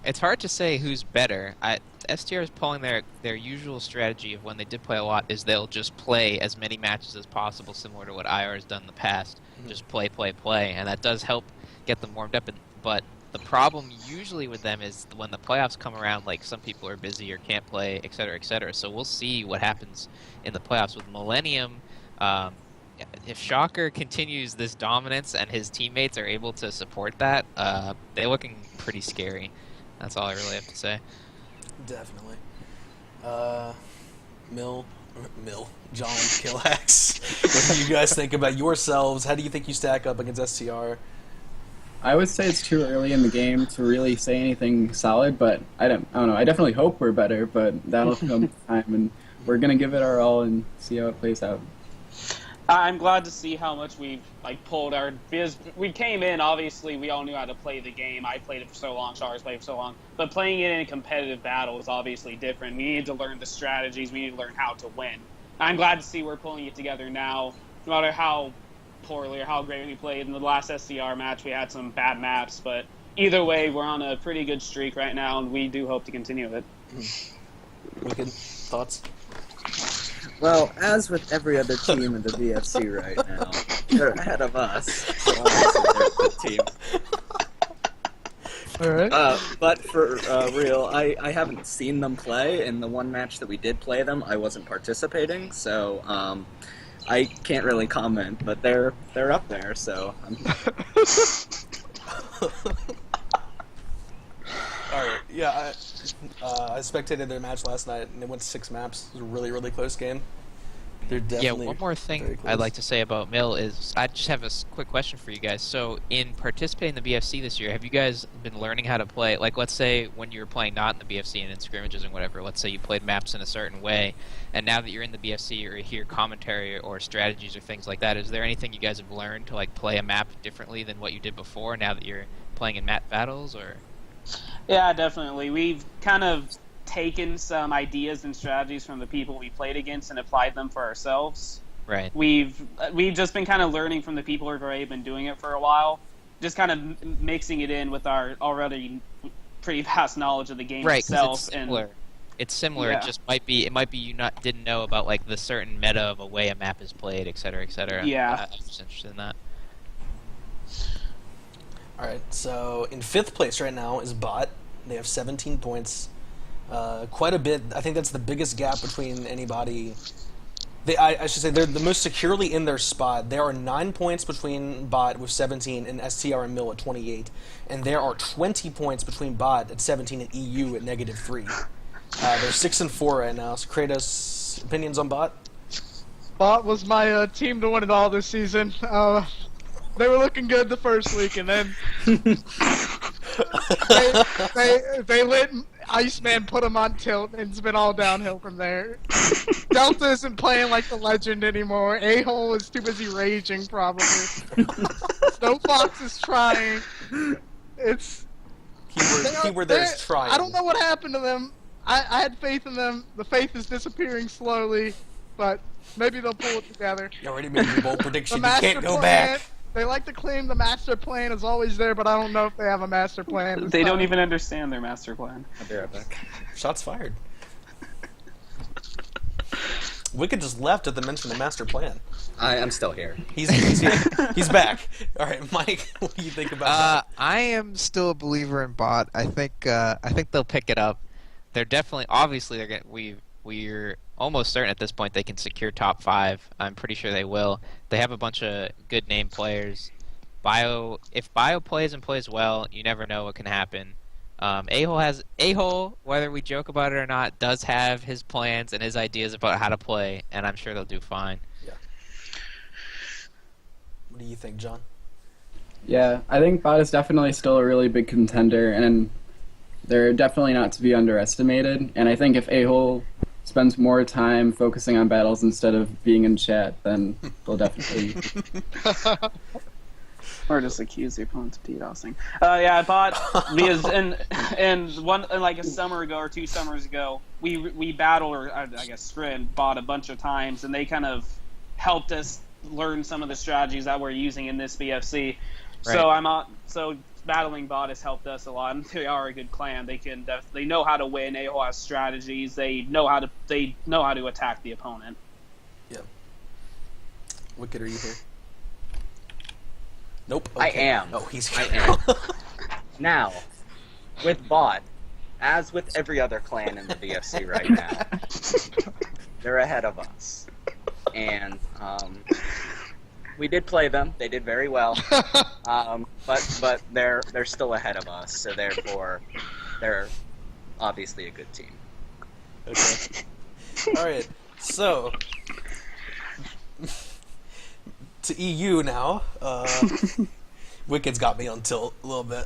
It's hard to say who's better. STR is pulling their usual strategy of when they did play a lot is they'll just play as many matches as possible, similar to what IR has done in the past. Mm-hmm. Just play, and that does help get them warmed up. But the problem usually with them is when the playoffs come around, like some people are busy or can't play, et cetera, et cetera. So we'll see what happens in the playoffs with Millennium. If Shocker continues this dominance and his teammates are able to support that, they're looking pretty scary. That's all I really have to say. Definitely. John, Killax. What do you guys think about yourselves? How do you think you stack up against STR? I would say it's too early in the game to really say anything solid, but I don't know. I definitely hope we're better, but that'll come time, and we're gonna give it our all and see how it plays out. I'm glad to see how much we've pulled our because we came in. Obviously, we all knew how to play the game. I played it for so long. Charles played it for so long. But playing it in a competitive battle is obviously different. We need to learn the strategies. We need to learn how to win. I'm glad to see we're pulling it together now. No matter how poorly or how great we played in the last SCR match, we had some bad maps. But either way, we're on a pretty good streak right now, and we do hope to continue it. Wicked thoughts. Well, as with every other team in the BFC right now, they're ahead of us. So obviously they're a good team. Alright. But for real, I haven't seen them play. In the one match that we did play them, I wasn't participating, so I can't really comment. But they're up there, so. Alright, yeah, I spectated their match last night, and they went 6 maps. It was a really, really close game. They're definitely one more thing I'd like to say about Mill is I just have a quick question for you guys. So, in participating in the BFC this year, have you guys been learning how to play? Like, let's say when you were playing not in the BFC and in scrimmages and whatever, let's say you played maps in a certain way, and now that you're in the BFC or hear commentary or strategies or things like that, is there anything you guys have learned to play a map differently than what you did before now that you're playing in map battles, or? Yeah, definitely. We've kind of taken some ideas and strategies from the people we played against and applied them for ourselves. Right. We've just been kind of learning from the people who've already been doing it for a while, just kind of mixing it in with our already pretty vast knowledge of the game itself. It's similar. It's similar. Yeah. It might be you didn't know about the certain meta of a way a map is played, et cetera, et cetera. Yeah. I was just interested in that. Alright, so in 5th place right now is Bot. They have 17 points. Quite a bit. I think that's the biggest gap between anybody. I should say they're the most securely in their spot. There are 9 points between Bot with 17 and STR and Mill at 28. And there are 20 points between Bot at 17 and EU at -3. They're 6 and 4 right now. So Kratos, opinions on Bot? Bot was my team to win it all this season. They were looking good the first week, and then they let Iceman put them on tilt, and it's been all downhill from there. Delta isn't playing like the legend anymore. A-Hole is too busy raging, probably. Snow Fox is trying. It's keyword there is trying. I don't know what happened to them. I had faith in them. The faith is disappearing slowly, but maybe they'll pull it together. You already made your bold prediction. You master can't go plan, back. They like to claim the master plan is always there, but I don't know if they have a master plan. They don't even understand their master plan. I'll be right back. Shots fired. Wicked just left at the mention of the master plan. I'm still here. He's here. He's back. All right, Mike, what do you think about that? I am still a believer in Bot. I think they'll pick it up. They're definitely, obviously, we're almost certain at this point they can secure top 5. I'm pretty sure they will. They have a bunch of good name players. If Bio plays and plays well, you never know what can happen. A-Hole, whether we joke about it or not, does have his plans and his ideas about how to play, and I'm sure they'll do fine. Yeah. What do you think, John? Yeah, I think Bot is definitely still a really big contender, and they're definitely not to be underestimated. And I think if A-Hole spends more time focusing on battles instead of being in chat, then they'll definitely... Or just accuse the opponent of DDoSing. Yeah, I bought because like a summer ago or 2 summers ago, we battled, or I guess scrim, bought a bunch of times, and they kind of helped us learn some of the strategies that we're using in this BFC. Right. So battling Bot has helped us a lot, and they are a good clan. They know how to win. A-Hole has strategies. They know how to attack the opponent. Yeah. Wicked, are you here? Nope. I Okay. am. Oh, he's here. I am. Now, with Bot, as with every other clan in the BFC right now, they're ahead of us. And we did play them. They did very well. But they're still ahead of us, so therefore they're obviously a good team. Okay. All right. So to EU now. Wicked's got me on tilt a little bit.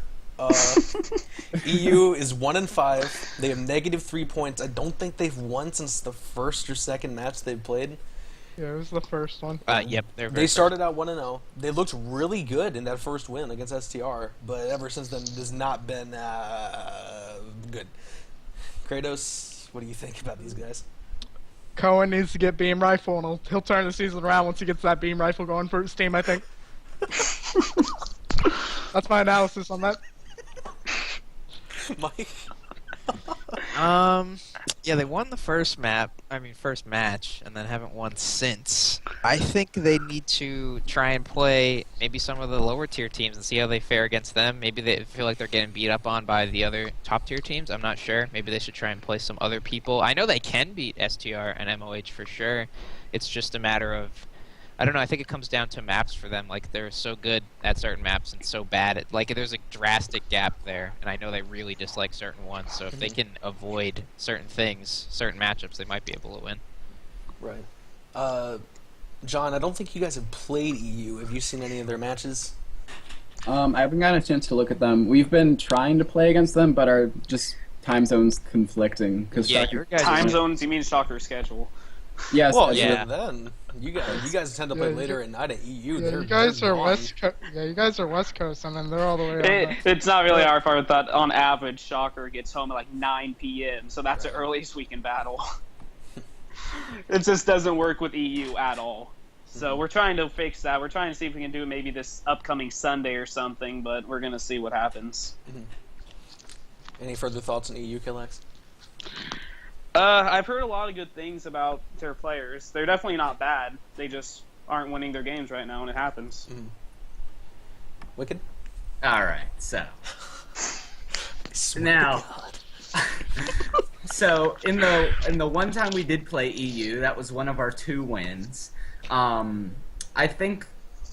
EU is 1 and 5. They have -3 points. I don't think they've won since the first or second match they've played. Yeah, it was the first one. Yep. They started out 1-0. They looked really good in that first win against STR, but ever since then, it has not been good. Kratos, what do you think about these guys? Cohen needs to get beam rifle, and he'll turn the season around once he gets that beam rifle going for his team, I think. That's my analysis on that. Mike? Yeah, they won the first match, and then haven't won since. I think they need to try and play maybe some of the lower tier teams and see how they fare against them. Maybe they feel like they're getting beat up on by the other top tier teams. I'm not sure. Maybe they should try and play some other people. I know they can beat STR and MOH for sure. It's just a matter of, I don't know, I think it comes down to maps for them. Like, they're so good at certain maps and so bad at, like, there's a drastic gap there, and I know they really dislike certain ones, so if they can avoid certain things, certain matchups, they might be able to win. Right. John, I don't think you guys have played EU. Have you seen any of their matches? I haven't gotten a chance to look at them. We've been trying to play against them, but our just time zones conflicting. Cause Yeah, your guys Time zones, you mean Shocker schedule? Yes. Well, yeah. Then you guys tend to play later at night at EU. Yeah, you guys are West Coast. Yeah, you guys are West Coast, and then they're all the way on. It's not really our fault that on average Shocker gets home at like 9 p.m. So that's the earliest we can battle. It just doesn't work with EU at all. So we're trying to fix that. We're trying to see if we can do it maybe this upcoming Sunday or something, but we're gonna see what happens. Any further thoughts on EU, Killax? I've heard a lot of good things about their players. They're definitely not bad. They just aren't winning their games right now, and it happens. Wicked? Alright, so. Now. So, in the one time we did play EU, that was one of our 2 wins. I think,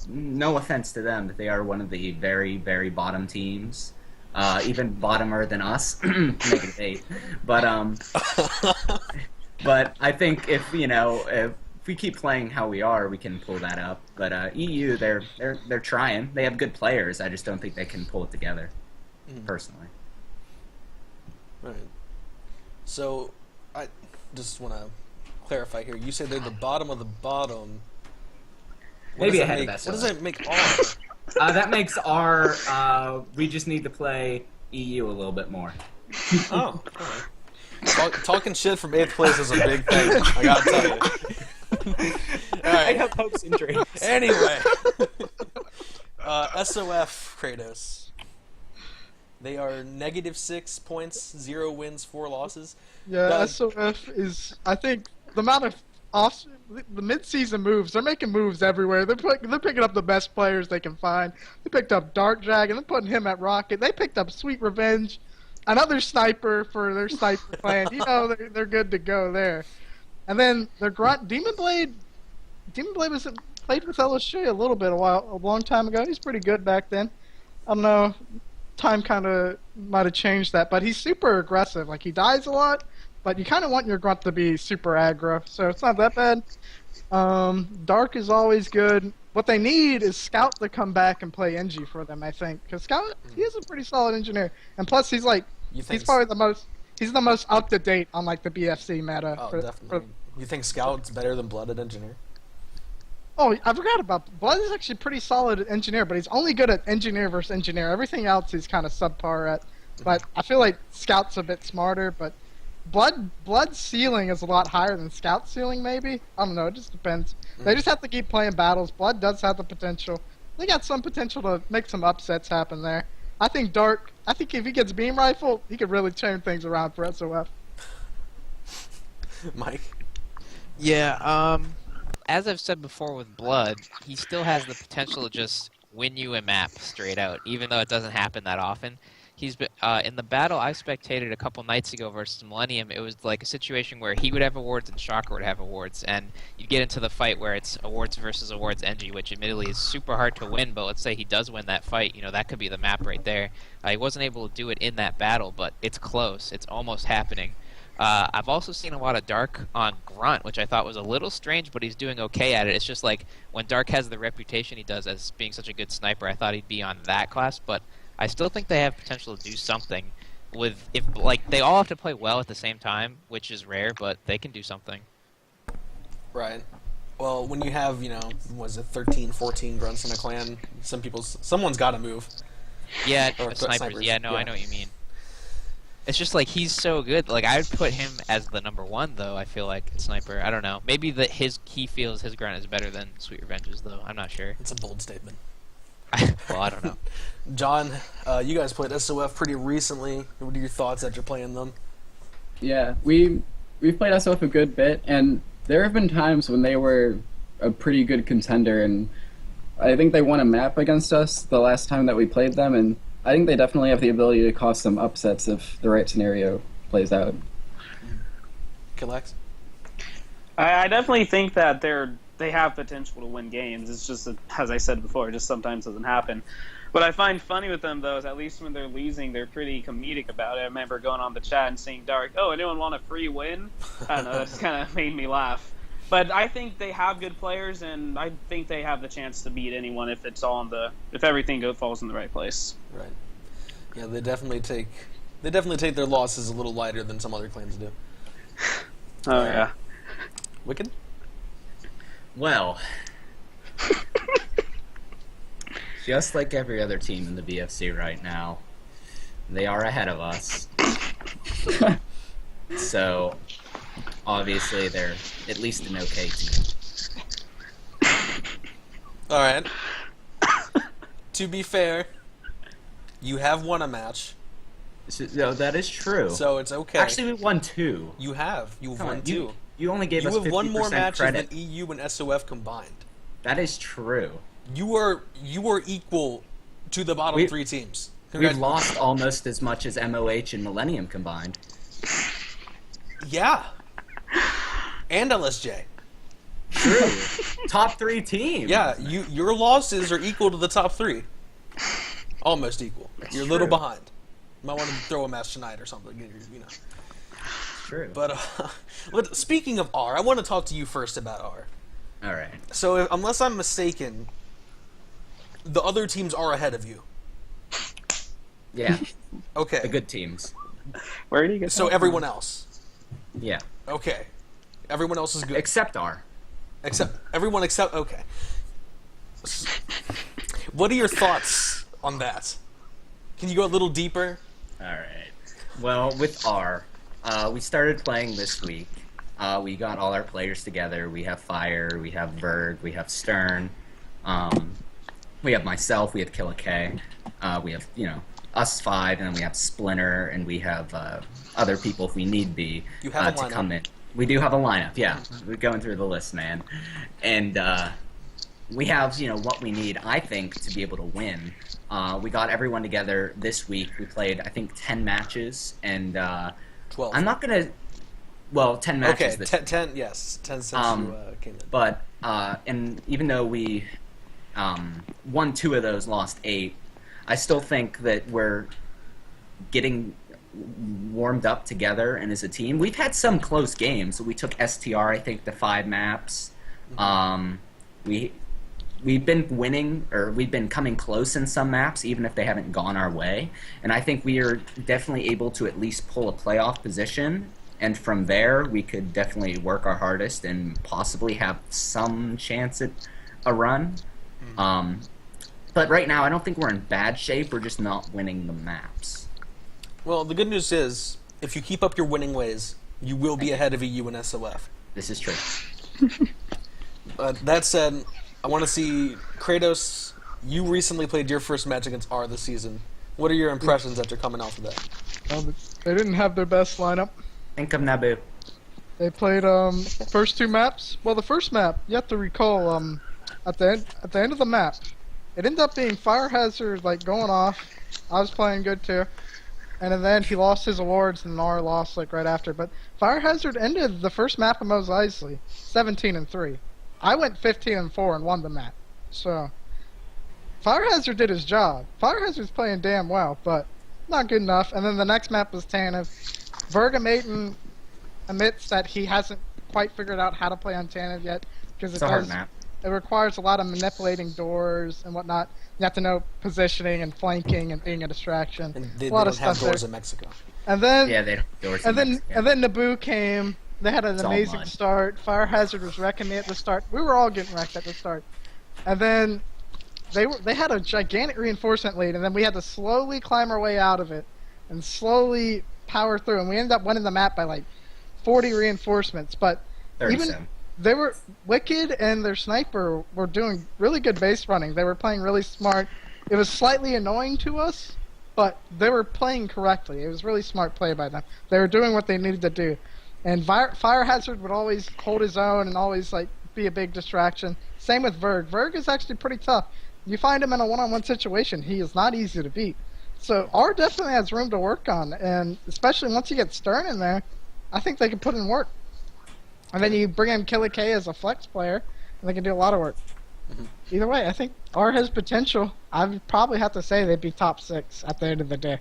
no offense to them, that they are one of the very, very bottom teams. Even bottomer than us, -8. But I think if we keep playing how we are, we can pull that up. But EU, they're trying. They have good players. I just don't think they can pull it together, personally. Right. So, I just want to clarify here. You said they're the bottom of the bottom. Maybe ahead of that. What does that make R? That makes our. We just need to play EU a little bit more. Oh. Talking shit from 8th place is a big thing. I gotta tell you. All right. I have hopes and dreams. Anyway, SOF Kratos. They are -6 points, 0 wins, 4 losses. Yeah, SOF is. I think the amount of the mid-season moves. They're making moves everywhere. They're picking up the best players they can find. They picked up Dark Dragon. They're putting him at Rocket. They picked up Sweet Revenge, another sniper for their sniper clan. They're good to go there. And then their grunt Demon Blade. Demon Blade played with LSJ a little bit a long time ago. He's pretty good back then. I don't know. Time kind of might have changed that, but he's super aggressive. Like, he dies a lot, but you kind of want your grunt to be super aggro, so it's not that bad. Dark is always good. What they need is Scout to come back and play NG for them, I think, because Scout, he is a pretty solid engineer, and plus he's probably the most up to date on like the BFC meta. Oh, definitely. You think Scout's better than Blooded Engineer? Oh, I forgot about Blood is actually pretty solid engineer, but he's only good at engineer versus engineer. Everything else he's kind of subpar at. But I feel like Scout's a bit smarter, but Blood's ceiling is a lot higher than Scout's ceiling, maybe? I don't know, it just depends. They just have to keep playing battles. Blood does have the potential. They got some potential to make some upsets happen there. I think Dark, if he gets Beam Rifle, he could really turn things around for SOF. Mike? Yeah, as I've said before with Blood, he still has the potential to just win you a map straight out, even though it doesn't happen that often. He's been in the battle I spectated a couple nights ago versus Millennium. It was like a situation where he would have awards and Shocker would have awards, and you get into the fight where it's awards versus awards NG, which admittedly is super hard to win. But let's say he does win that fight, that could be the map right there. He wasn't able to do it in that battle, but it's close. It's almost happening. I've also seen a lot of Dark on Grunt, which I thought was a little strange, but he's doing okay at it. It's just like when Dark has the reputation he does as being such a good sniper, I thought he'd be on that class, but I still think they have potential to do something they all have to play well at the same time, which is rare, but they can do something. Right. Well, when you have, was it 13, 14 grunts in a clan, someone's got to move. Yeah, Or snipers. Yeah, no, I know what you mean. It's just like he's so good. Like I would put him as the number 1 though. I feel like sniper. I don't know. Maybe he feels his grunt is better than Sweet Revenge's though. I'm not sure. It's a bold statement. Well, I don't know. John, you guys played SOF pretty recently. What are your thoughts after playing them? Yeah, we've played SOF a good bit, and there have been times when they were a pretty good contender, and I think they won a map against us the last time that we played them, and I think they definitely have the ability to cause some upsets if the right scenario plays out. Killax? I definitely think that they have potential to win games. It's just that, as I said before, it just sometimes doesn't happen. What I find funny with them, though, is at least when they're losing, they're pretty comedic about it. I remember going on the chat and seeing Dark, "Oh, anyone want a free win?" I don't know, that just kind of made me laugh. But I think they have good players, and I think they have the chance to beat anyone if everything falls in the right place. Right. Yeah, they definitely take their losses a little lighter than some other clans do. Oh yeah. Wicked? Well, just like every other team in the BFC right now, they are ahead of us. So, obviously, they're at least an okay team. Alright. To be fair, you have won a match. No, that is true. So it's okay. Actually, we won 2. You have. You've Come won on, 2. You only gave us 50% You have won more matches credit. than EU and SOF combined. That is true. You are equal to the bottom 3 teams. We've lost almost as much as MOH and Millennium combined. Yeah. And LSJ. True. Top 3 teams. Yeah, your losses are equal to the top 3. Almost equal. You're a little behind. You might want to throw a match tonight or something. True. But speaking of R, I want to talk to you first about R. All right. So unless I'm mistaken, the other teams are ahead of you. Yeah. Okay. The good teams. Where do you get So that everyone from? else. Yeah. Okay. Everyone else is good. Except R. Everyone except okay. What are your thoughts on that? Can you go a little deeper? All right. Well, with R, we started playing this week. We got all our players together. We have Fire, we have Berg, we have Stern, we have myself, we have Killax, we have, us 5, and then we have Splinter, and we have other people if we need be You have a to lineup. come in. We do have a lineup, yeah. We're going through the list, man. And we have, what we need, I think, to be able to win. We got everyone together this week. We played, I think, 10 matches, and 12. I'm not going to... Well, 10 matches. Okay, 10, yes. 10 since you came in. But, and even though we won 2 of those, lost 8, I still think that we're getting warmed up together and as a team. We've had some close games. We took STR, I think, to 5 maps. We've been winning, or we've been coming close in some maps, even if they haven't gone our way. And I think we are definitely able to at least pull a playoff position. And from there, we could definitely work our hardest and possibly have some chance at a run. But right now, I don't think we're in bad shape. We're just not winning the maps. Well, the good news is, if you keep up your winning ways, you will be ahead of EU and SOF. This is true. That said, I want to see Kratos. You recently played your first match against R this season. What are your impressions after coming off of that? They didn't have their best lineup. Think of Naboo. They played first 2 maps. Well, the first map, you have to recall, at the end of the map, it ended up being Fire Hazard going off. I was playing good too. And then he lost his awards, and R lost right after. But Fire Hazard ended the first map of Mos Eisley 17-3. I went 15-4 and won the map. So Fire Hazard did his job. Fire Hazard's playing damn well, but not good enough. And then the next map was Tanev. Vergamaten admits that he hasn't quite figured out how to play on Tanev yet because It's a hard map. It requires a lot of manipulating doors and whatnot. You have to know positioning and flanking and being a distraction. And they a lot don't of have stuff doors there. in Mexico. And then Yeah, they don't have doors and in then Mexico. and then Naboo came they had an It's all amazing mud. start. Fire Hazard was wrecking me at the start. We were all getting wrecked at the start, and then they had a gigantic reinforcement lead, and then we had to slowly climb our way out of it, and slowly power through, and we ended up winning the map by like 40 reinforcements. But 37. even they were Wicked and their sniper were doing really good base running. They were playing really smart. It was slightly annoying to us, but they were playing correctly. It was really smart play by them. They were doing what they needed to do. And Fire Hazard would always hold his own and always like be a big distraction. Same with Verg. Verg is actually pretty tough. You find him in a one-on-one situation, he is not easy to beat. So R definitely has room to work on, and especially once you get Stern in there, I think they can put in work. And then you bring in Killax as a flex player, and they can do a lot of work. Either way, I think R has potential. I would probably have to say they'd be top 6 at the end of the day.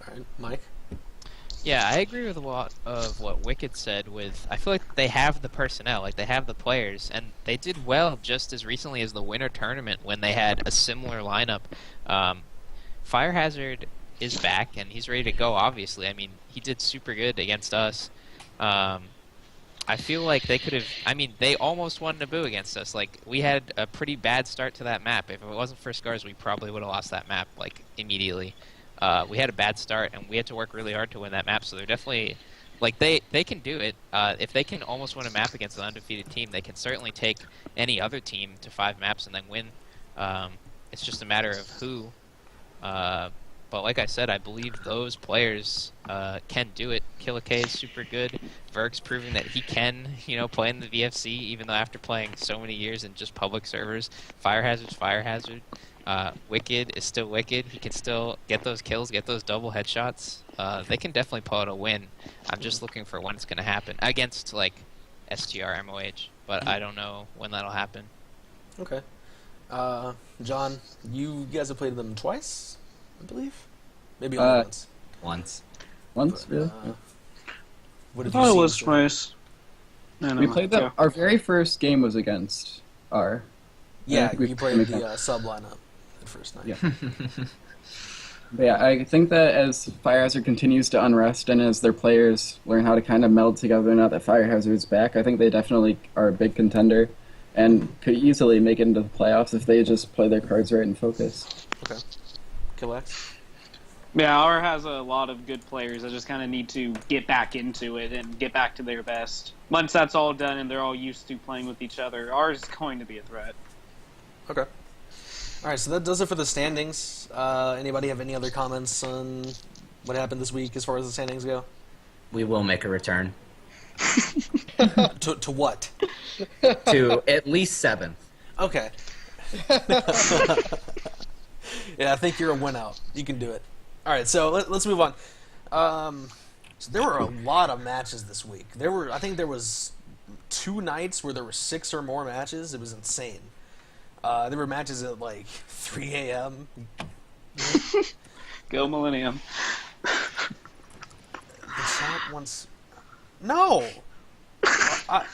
All right, Mike. Yeah, I agree with a lot of what Wicked said. I feel like they have the personnel, like they have the players, and they did well just as recently as the winter tournament when they had a similar lineup. Fire Hazard is back and he's ready to go. Obviously, I mean he did super good against us. I feel like they could have. I mean, they almost won Naboo against us. Like we had a pretty bad start to that map. If it wasn't for Scars, we probably would have lost that map like immediately. We had a bad start, and we had to work really hard to win that map. So they're definitely, like, they can do it. If they can almost win a map against an undefeated team, they can certainly take any other team to 5 maps and then win. It's just a matter of who. But like I said, I believe those players can do it. Killax is super good. Verg's proving that he can, play in the BFC, even though after playing so many years in just public servers. Fire Hazard's Fire Hazard. Wicked is still Wicked. He can still get those kills, get those double headshots. They can definitely pull out a win. I'm just looking for when it's going to happen against like STR MOH, but I don't know when that'll happen. Okay. John, you guys have played them twice, I believe. Maybe only once. Once, really? What have I thought you it seen was so- twice. No, We played them. Our very first game was against R. Yeah, We you played the sub lineup the first night. Yeah. But yeah, I think that as Fire Hazard continues to unrest and as their players learn how to kind of meld together now that Fire Hazard's back, I think they definitely are a big contender and could easily make it into the playoffs if they just play their cards right and focus. Okay. Killax? Yeah, R has a lot of good players that just kind of need to get back into it and get back to their best. Once that's all done and they're all used to playing with each other, R is going to be a threat. Okay. All right, so that does it for the standings. Anybody have any other comments on what happened this week as far as the standings go? We will make a return. To what? To at least 7th. Okay. Yeah, I think you're a win out. You can do it. All right, so let's move on. So there were a lot of matches this week. I think there was 2 nights where there were 6 or more matches. It was insane. There were matches at like 3 a.m. Go Millennium. The chat wants. No.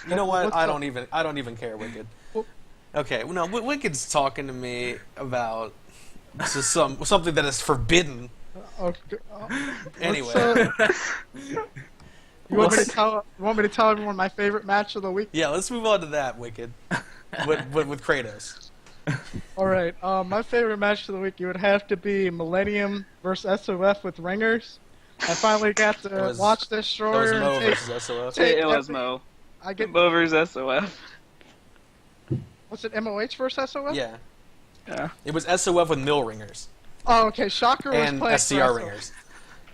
You know what? I don't even care, Wicked. Okay, no, Wicked's talking to me about something that is forbidden. Okay. Anyway. You want me to tell everyone my favorite match of the week? Yeah, let's move on to that, Wicked. with Kratos. All right. My favorite match of the week, it would have to be Millennium versus SOF with ringers. I finally got to watch Destroyer. It was Mo and versus SOF. It was Mo. I get Mo versus SOF. Was it MOH versus SOF? Yeah. Yeah. It was SOF with mill ringers. Oh, okay. Shocker was And playing SCR for SOF. ringers.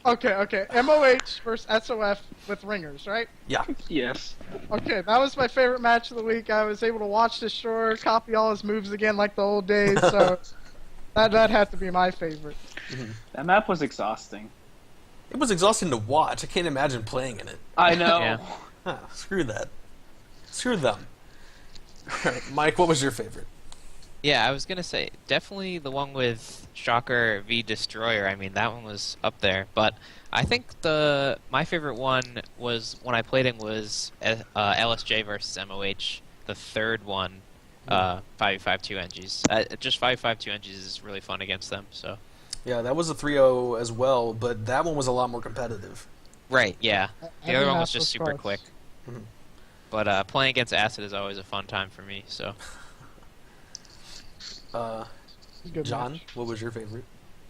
Okay. MOH versus SOF with ringers, right? Yeah. Yes. Okay, that was my favorite match of the week. I was able to watch Destroyer, copy all his moves again like the old days, so that had to be my favorite. That map was exhausting. It was exhausting to watch. I can't imagine playing in it. I know. Yeah. Huh, screw that. Screw them. All right, Mike, what was your favorite? Yeah, I was gonna say definitely the one with Shocker v Destroyer. I mean, that one was up there. But I think my favorite one was when I played it was LSJ versus MOH, the third one. 5v5 2NGs. Just 5v5 2NGs is really fun against them. So. Yeah, that was a 3-0 as well, but that one was a lot more competitive. Right, yeah. I The other think one was that's just what's super close. quick. Mhm. But playing against Acid is always a fun time for me, so. Good John, match. what was your favorite?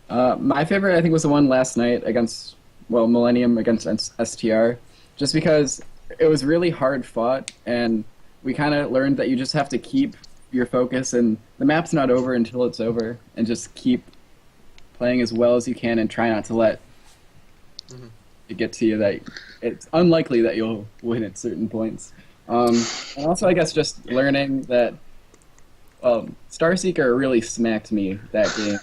My favorite, I think, was the one last night against, well, Millennium against STR, just because it was really hard fought, and we kind of learned that you just have to keep your focus, and the map's not over until it's over, and just keep playing as well as you can and try not to let it get to you that it's unlikely that you'll win at certain points. And also, I guess, just learning that Starseeker really smacked me that game,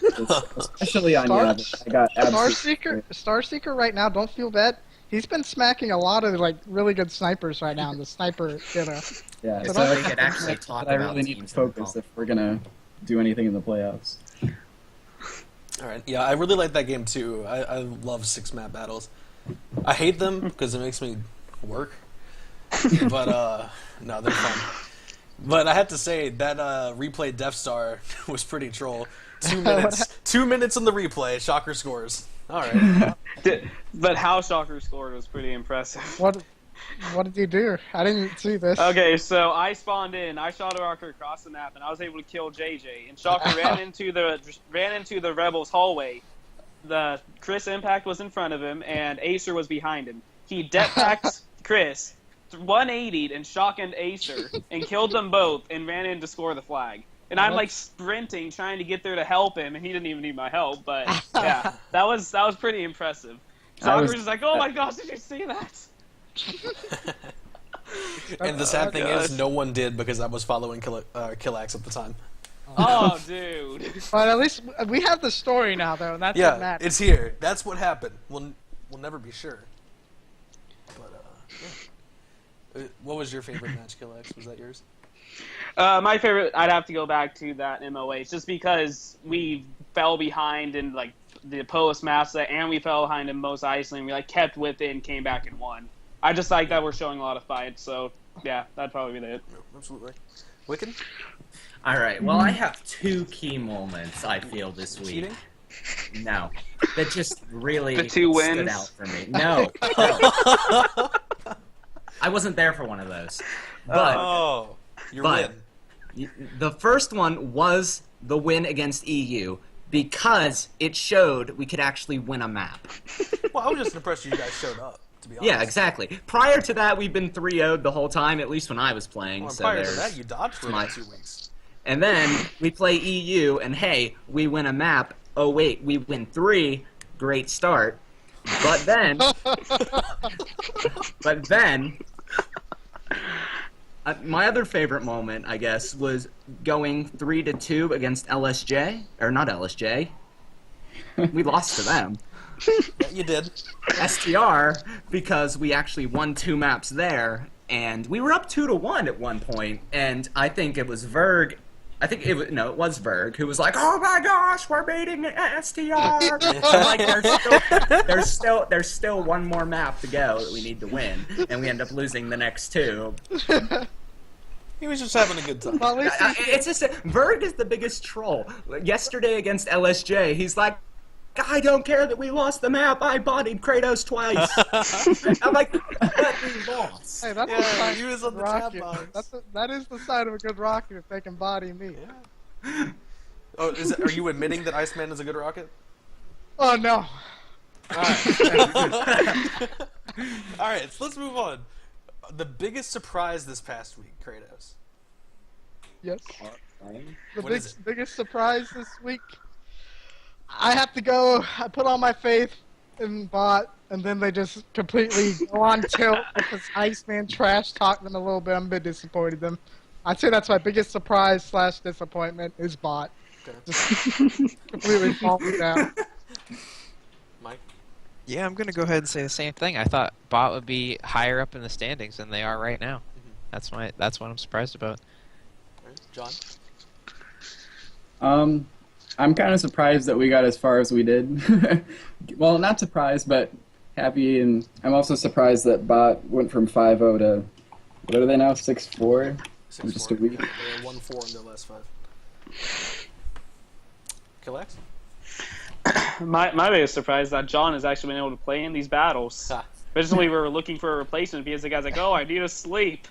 especially on Yavin. I got absolutely... Starseeker right now, don't feel bad. He's been smacking a lot of like really good snipers right now in the sniper, Yeah, So so don't I think think could actually talk I about really need to teams in the focus call. if we're gonna do anything in the playoffs. All right, yeah, I really like that game too. I love 6-map battles. I hate them because it makes me work. But no, they're fun. But I have to say that replay Death Star was pretty troll. 2 minutes, 2 minutes on the replay. Shocker scores. All right. But how Shocker scored was pretty impressive. What did you do? I didn't see this. Okay, so I spawned in, I shot a rocker across the map, and I was able to kill JJ. And Shocker ran into the Rebels hallway. The Chris Impact was in front of him, and Acer was behind him. He deathpacked Chris, 180'd and shotgunned Acer, and killed them both, and ran in to score the flag. And I'm like sprinting, trying to get there to help him, and he didn't even need my help. But yeah, that was pretty impressive. Shocker was just like, "Oh my gosh, did you see that?" And the sad thing is, no one did because I was following Killax at the time. Oh, dude. But at least we have the story now, though, and that's what Yeah, matters. it's here. That's what happened. We'll never be sure. But yeah. What was your favorite match, Killax? Was that yours? My favorite, I'd have to go back to that MOH, just because we fell behind in like the post Massa, and we fell behind in most Iceland. We like kept with it and came back and won. I just like that we're showing a lot of fights, so yeah, that'd probably be it. Absolutely. Wicked? All right. Well, I have two key moments I feel this week. Cheating? No, that just really The two stood wins? out for me. No, I wasn't there for one of those. But Oh, your but win. the first one was the win against EU because it showed we could actually win a map. Well, I was just impressed you guys showed up, to be honest. Yeah, exactly. Prior to that, we've been 3-0'd the whole time, at least when I was playing. Well, So prior to there's that, you dodged for my- about 2 weeks. And then we play EU, and hey, we win a map. Oh wait, we win 3. Great start. But then, my other favorite moment, I guess, was going 3-2 against LSJ, or not LSJ. We lost to them. Yeah, you did. STR, because we actually won 2 maps there, and we were up 2-1 at one point, and I think it was Verg. It was Verg who was like, "Oh my gosh, we're beating STR!" Like, there's still one more map to go that we need to win, and we end up losing the next 2. He was just having a good time. Well, at least It's just Verg is the biggest troll. Yesterday against LSJ, he's like, "I don't care that we lost the map. I bodied Kratos twice." I'm like, "But we lost." hey, that's Yeah, the sign he of was a on good the chat rocket. box. That is the sign of a good rocket if they can body me. Yeah. Oh, are you admitting that Iceman is a good rocket? Oh no. Alright. Alright, so let's move on. The biggest surprise this past week, Kratos. Yes. The What is it? biggest surprise this week. I have to go. I put all my faith in bot, and then they just completely go on tilt because Iceman trash talked them a little bit. I'm a bit disappointed them. I'd say that's my biggest surprise / disappointment is bot. Okay. Just completely falling down. Mike? Yeah, I'm gonna go ahead and say the same thing. I thought Bot would be higher up in the standings than they are right now. That's what I'm surprised about. Alright, John? I'm kind of surprised that we got as far as we did. Well, not surprised, but happy, and I'm also surprised that Bot went from 5-0 to, what are they now, 6-4? In just a week. They were 1-4 in their last 5. Killax? My biggest surprise is that John has actually been able to play in these battles. Originally, we were looking for a replacement because the guy's like, "Oh, I need to sleep."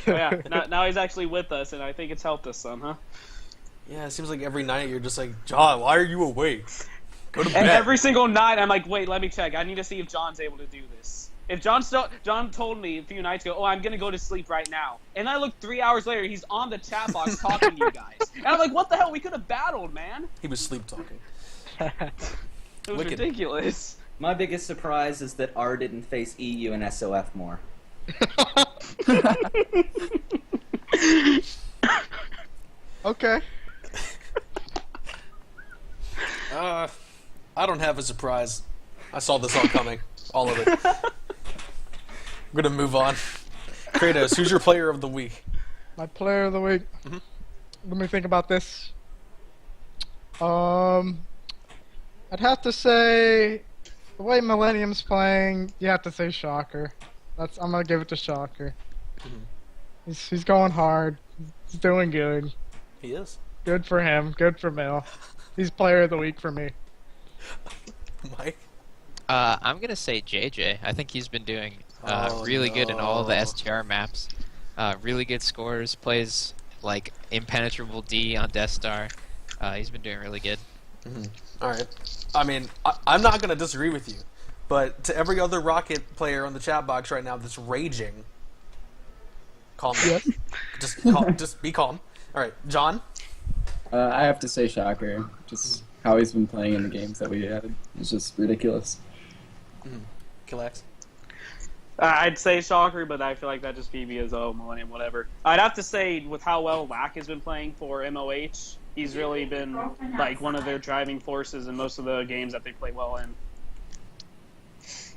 So, yeah, now he's actually with us, and I think it's helped us some, huh? Yeah, it seems like every night you're just like, John, why are you awake? Go to bed. And every single night, I'm like, wait, let me check. I need to see if John's able to do this. If John told me a few nights ago, oh, I'm going to go to sleep right now. And I look 3 hours later, he's on the chat box talking to you guys. And I'm like, what the hell? We could have battled, man. He was sleep talking. It was ridiculous. My biggest surprise is that R didn't face EU and SOF more. Okay. I don't have a surprise. I saw this all coming. All of it. We're gonna move on. Kratos, who's your player of the week? My player of the week. Mhm. Let me think about this. I'd have to say the way Millennium's playing. You have to say Shocker. I'm gonna give it to Shocker. Mhm. He's going hard. He's doing good. He is. Good for him. Good for Mill. He's player of the week for me. Mike? I'm gonna say JJ. I think he's been doing really good in all the STR maps. Really good scores. Plays like impenetrable D on Death Star. He's been doing really good. Mm-hmm. All right. I mean, I'm not gonna disagree with you, but to every other Rocket player on the chat box right now that's raging, calm down. Yes. Just be calm. All right, John. I have to say Shocker. Just how he's been playing in the games that we had is just ridiculous. Killax. I'd say Shocker, but I feel like that just be because, Millennium, whatever. I'd have to say, with how well Lack has been playing for MOH, he's really been like one of their driving forces in most of the games that they play well in.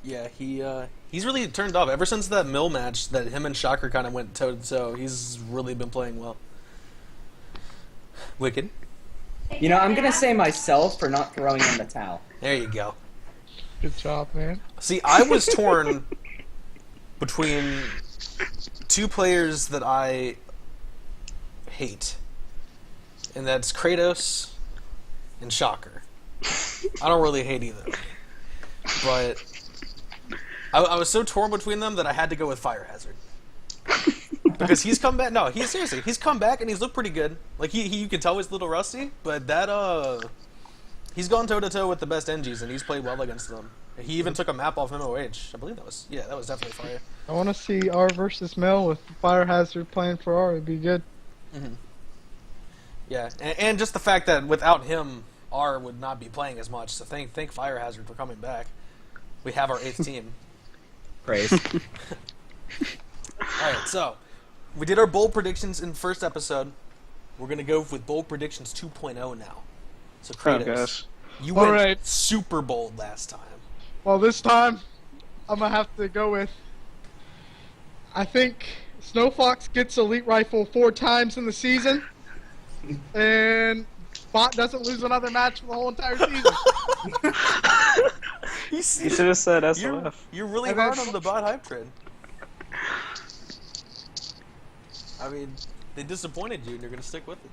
Yeah, he's really turned up ever since that Mill match that him and Shocker kind of went toe to toe. He's really been playing well. Wicked. You know, I'm gonna say myself for not throwing in the towel. There you go. Good job, man. See, I was torn between two players that I hate, and that's Kratos and Shocker. I don't really hate either, but I was so torn between them that I had to go with Fire Hazard. Because he's come back. No, he's come back and he's looked pretty good. Like you can tell he's a little rusty, but he's gone toe to toe with the best NGs and he's played well against them. He even took a map off MOH. I believe that was definitely Fire. I want to see R versus Mill with Fire Hazard playing for R. It'd be good. Mm-hmm. Yeah, and just the fact that without him, R would not be playing as much. So thank Fire Hazard for coming back. We have our 8th team. Praise. All right, so we did our bold predictions in the first episode. We're gonna go with bold predictions 2.0 now. So Kratos, you went super bold last time. Well, this time I'm gonna have to go with. I think Snowfox gets Elite Rifle 4 times in the season, and Bot doesn't lose another match for the whole entire season. You should have said SOF. You're really hard on the Bot hype train. I mean, they disappointed you, and you're gonna stick with it.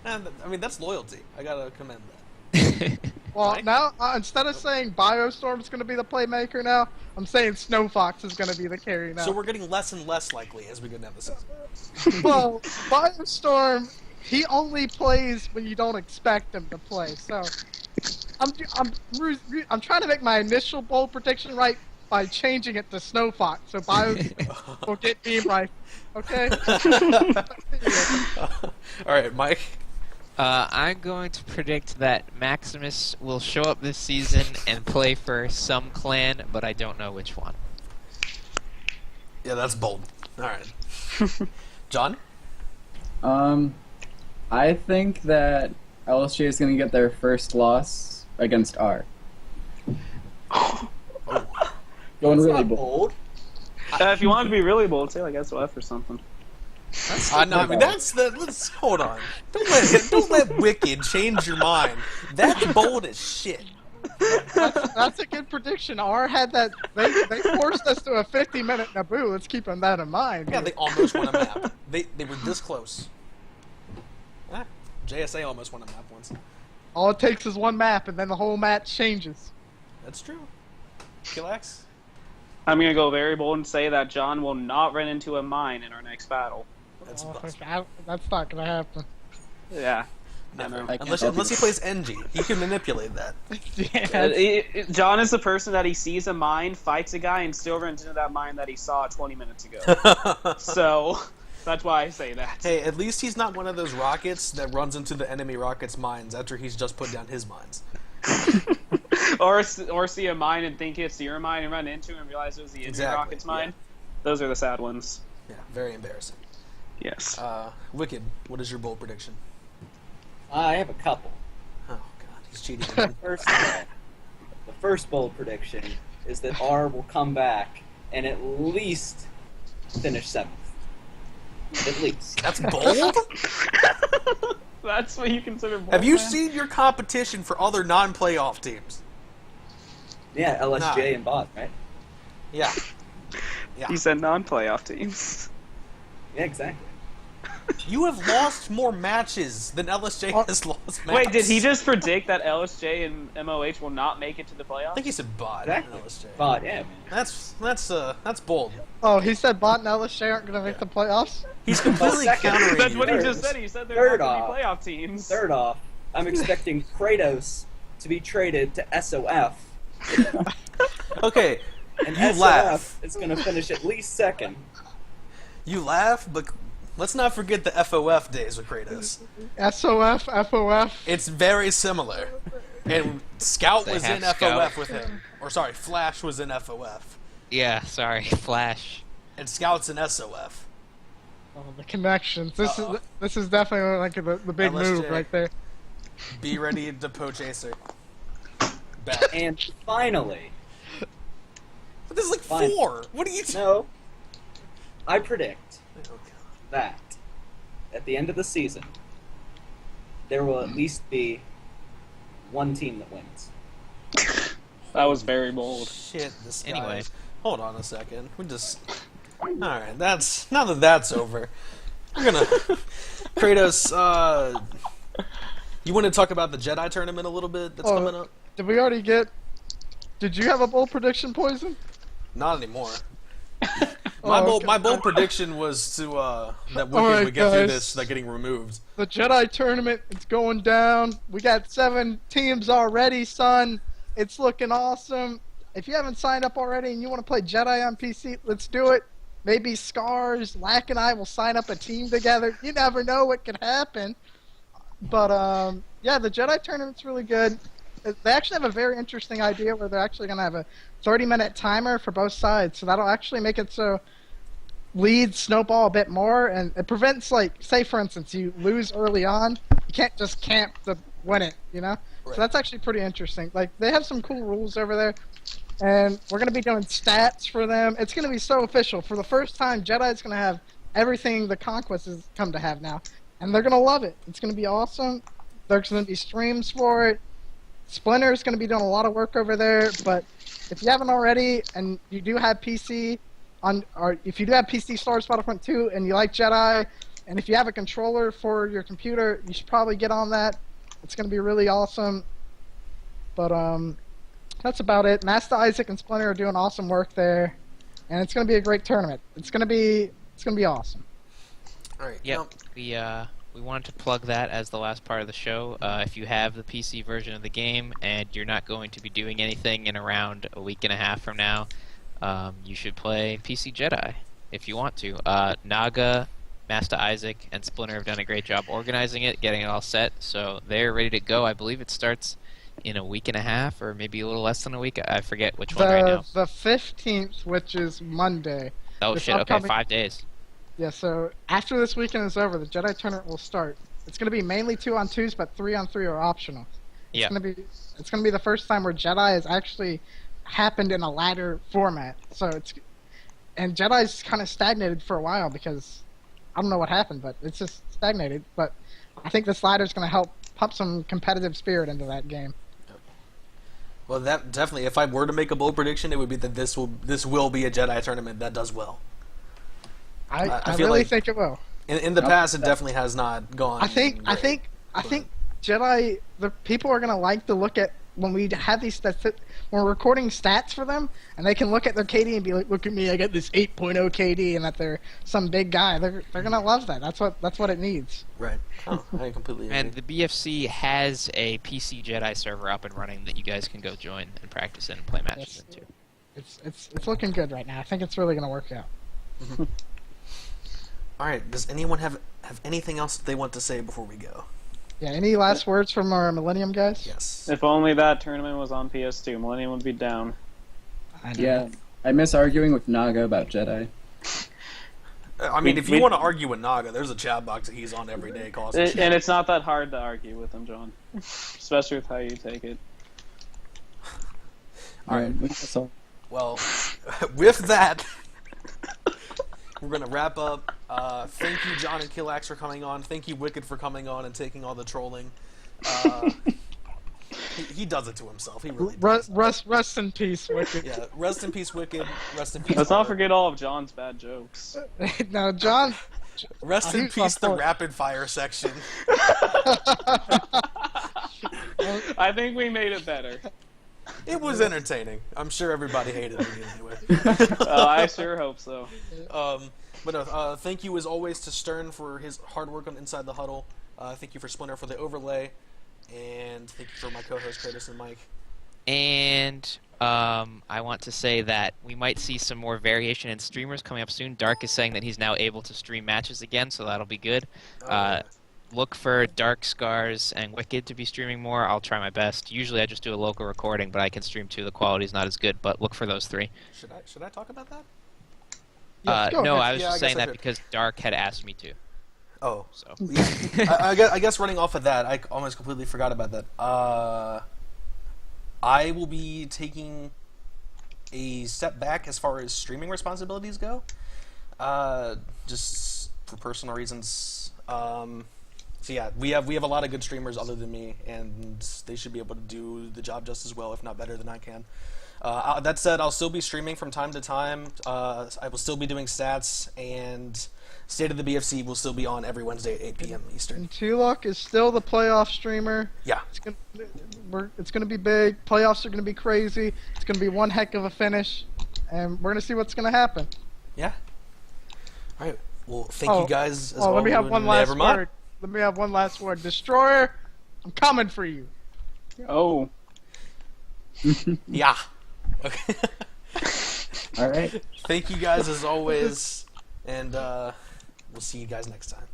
And I mean, that's loyalty. I gotta commend that. Well, now instead of saying Biostorm's gonna be the playmaker now, I'm saying Snowfox is gonna be the carry now. So we're getting less and less likely as we go down the season. Well, Biostorm, he only plays when you don't expect him to play. So I'm trying to make my initial bold prediction right by changing it to Snowfox, so Bios will get Beam Rifle. Okay. All right, Mike. I'm going to predict that Maximus will show up this season and play for some clan, but I don't know which one. Yeah, that's bold. All right. John? I think that LSJ is going to get their first loss against R. Going really bold. If you want to be really bold, say like SOF or something. I mean, let's hold on. Don't let Wicked change your mind. That's bold as shit. That's a good prediction. R had that. They forced us to a 50-minute Naboo. Let's keep that in mind. Yeah, they almost won a map. They were this close. JSA almost won a map once. All it takes is one map, and then the whole match changes. That's true. Killax? I'm gonna go very bold and say that John will not run into a mine in our next battle. That's That's not gonna happen. Yeah. never. I Unless he plays NG, he can manipulate that. John is the person that he sees a mine, fights a guy, and still runs into that mine that he saw 20 minutes ago. So that's why I say that. Hey, at least he's not one of those rockets that runs into the enemy rocket's mines after he's just put down his mines. or see a mine and think it's your mine and run into it and realize it was the enemy rocket's mine. Yeah. Those are the sad ones. Yeah, very embarrassing. Yes. Wicked, what is your bold prediction? I have a couple. Oh god, he's cheating again. First of all, the first bold prediction is that R will come back and at least finish 7th. At least. That's bold? That's what you consider bold. Have you man? seen your competition for other non-playoff teams? Yeah, LSJ and Bot, right? Yeah. You said non-playoff teams. Yeah, exactly. You have lost more matches than LSJ has lost matches. Wait, did he just predict that LSJ and MOH will not make it to the playoffs? I think he said Bot. Exactly. LSJ. Bot, yeah. That's bold. Oh, he said Bot and LSJ aren't gonna make the playoffs? He's completely countering That's you. what he just said. He said they're not going to be playoff teams. Third off, I'm expecting Kratos to be traded to SOF. Okay, And you SOF laugh. is going to finish at least 2nd. You laugh, but let's not forget the FOF days with Kratos. SOF, FOF. It's very similar. And Scout They was in have FOF Scout. with him. Or sorry, Flash was in FOF. Yeah, sorry, Flash. And Scout's in SOF. Oh, the connections. This is definitely like the big move LSJ. right there. Be ready to poach Acer. And finally... But this is like 4! What are you doing? No. I predict that at the end of the season, there will at least be one team that wins. That was very bold. Shit, this guy. Anyway. Hold on a second. We just... Alright, now that that's over, we're gonna... Kratos, you want to talk about the Jedi tournament a little bit that's coming up? Did we already get... Did you have a bold prediction, Poison? Not anymore. My bold prediction was to that Wicked Alright, would get through guys. this, like getting removed. The Jedi tournament, it's going down. We got 7 teams already, son. It's looking awesome. If you haven't signed up already and you want to play Jedi on PC, let's do it. Maybe Scars, Lack, and I will sign up a team together. You never know what could happen. But, yeah, the Jedi tournament's really good. They actually have a very interesting idea where they're actually going to have a 30-minute timer for both sides. So that'll actually make it so leads snowball a bit more, and it prevents, like, say, for instance, you lose early on. You can't just camp to win it, you know? Right. So that's actually pretty interesting. Like, they have some cool rules over there. And we're going to be doing stats for them. It's going to be so official. For the first time, Jedi's going to have everything the Conquest has come to have now. And they're going to love it. It's going to be awesome. There's going to be streams for it. Splinter's going to be doing a lot of work over there. But if you haven't already, and you do have PC, or if you do have PC Star Wars Battlefront 2, and you like Jedi, and if you have a controller for your computer, you should probably get on that. It's going to be really awesome. But, that's about it. Master Isaac and Splinter are doing awesome work there, and it's going to be a great tournament. It's going to be awesome. All right. Yep. We wanted to plug that as the last part of the show. If you have the PC version of the game and you're not going to be doing anything in around a week and a half from now, you should play PC Jedi if you want to. Naga, Master Isaac, and Splinter have done a great job organizing it, getting it all set, so they're ready to go. I believe it starts in a week and a half, or maybe a little less than a week. I forget which one right now. The 15th, which is Monday. Oh this shit, okay, upcoming- 5 days. Yeah, so after this weekend is over, the Jedi tournament will start. It's going to be mainly 2-on-2s, but 3-on-3 are optional. Yeah. It's going to be the first time where Jedi has actually happened in a ladder format. And Jedi's kind of stagnated for a while because I don't know what happened, but it's just stagnated. But I think this ladder is going to help pump some competitive spirit into that game. Well, that definitely. If I were to make a bold prediction, it would be that this will be a Jedi tournament that does well. I feel really like think it will. In the past, it definitely has not gone. I think Jedi. The people are gonna like to look at when we have these stats, when we're recording stats for them, and they can look at their KD and be like, "Look at me, I got this 8.0 KD," and that they're some big guy. They're gonna love that. That's what it needs. Right. Oh, I completely agree. And the BFC has a PC Jedi server up and running that you guys can go join and practice in and play matches in too. It's looking good right now. I think it's really gonna work out. Mm-hmm. All right. Does anyone have anything else that they want to say before we go? Yeah. Any last words from our Millennium guys? Yes. If only that tournament was on PS2, Millennium would be down. Yeah, I miss arguing with Naga about Jedi. I mean, if you want to argue with Naga, there's a chat box that he's on every day. And it's not that hard to argue with him, John. Especially with how you take it. All right. Well, with that, we're going to wrap up. Thank you, John and Killax, for coming on. Thank you, Wicked, for coming on and taking all the trolling. He does it to himself. He really does. Rest in peace, Wicked. Yeah, rest in peace, Wicked. Rest in peace. Let's not forget all of John's bad jokes. No, John. Rest in peace, the rapid fire section. I think we made it better. It was entertaining. I'm sure everybody hated it anyway. I sure hope so. But no, thank you as always to Stern for his hard work on Inside the Huddle. Thank you for Splinter for the overlay. And thank you for my co-host Curtis and Mike. And I want to say that we might see some more variation in streamers coming up soon. Dark is saying that he's now able to stream matches again, so that'll be good. Look for Dark, Scars, and Wicked to be streaming more. I'll try my best. Usually I just do a local recording, but I can stream too. The quality's not as good, but look for those three. Should I talk about that? No, I was just saying that because Dark had asked me to. Oh, so I guess running off of that, I almost completely forgot about that. I will be taking a step back as far as streaming responsibilities go, just for personal reasons. So yeah, we have a lot of good streamers other than me, and they should be able to do the job just as well, if not better than I can. That said, I'll still be streaming from time to time. I will still be doing stats, and State of the BFC will still be on every Wednesday at 8 p.m. Eastern. And T-Lock is still the playoff streamer. Yeah. It's gonna be big. Playoffs are gonna be crazy. It's gonna be one heck of a finish, and we're gonna see what's gonna happen. Yeah. All right. Well, thank you guys. As let me have one last Nevermind. word. Let me have one last word. Destroyer, I'm coming for you. Oh. Yeah. Okay. All right. Thank you guys as always, and we'll see you guys next time.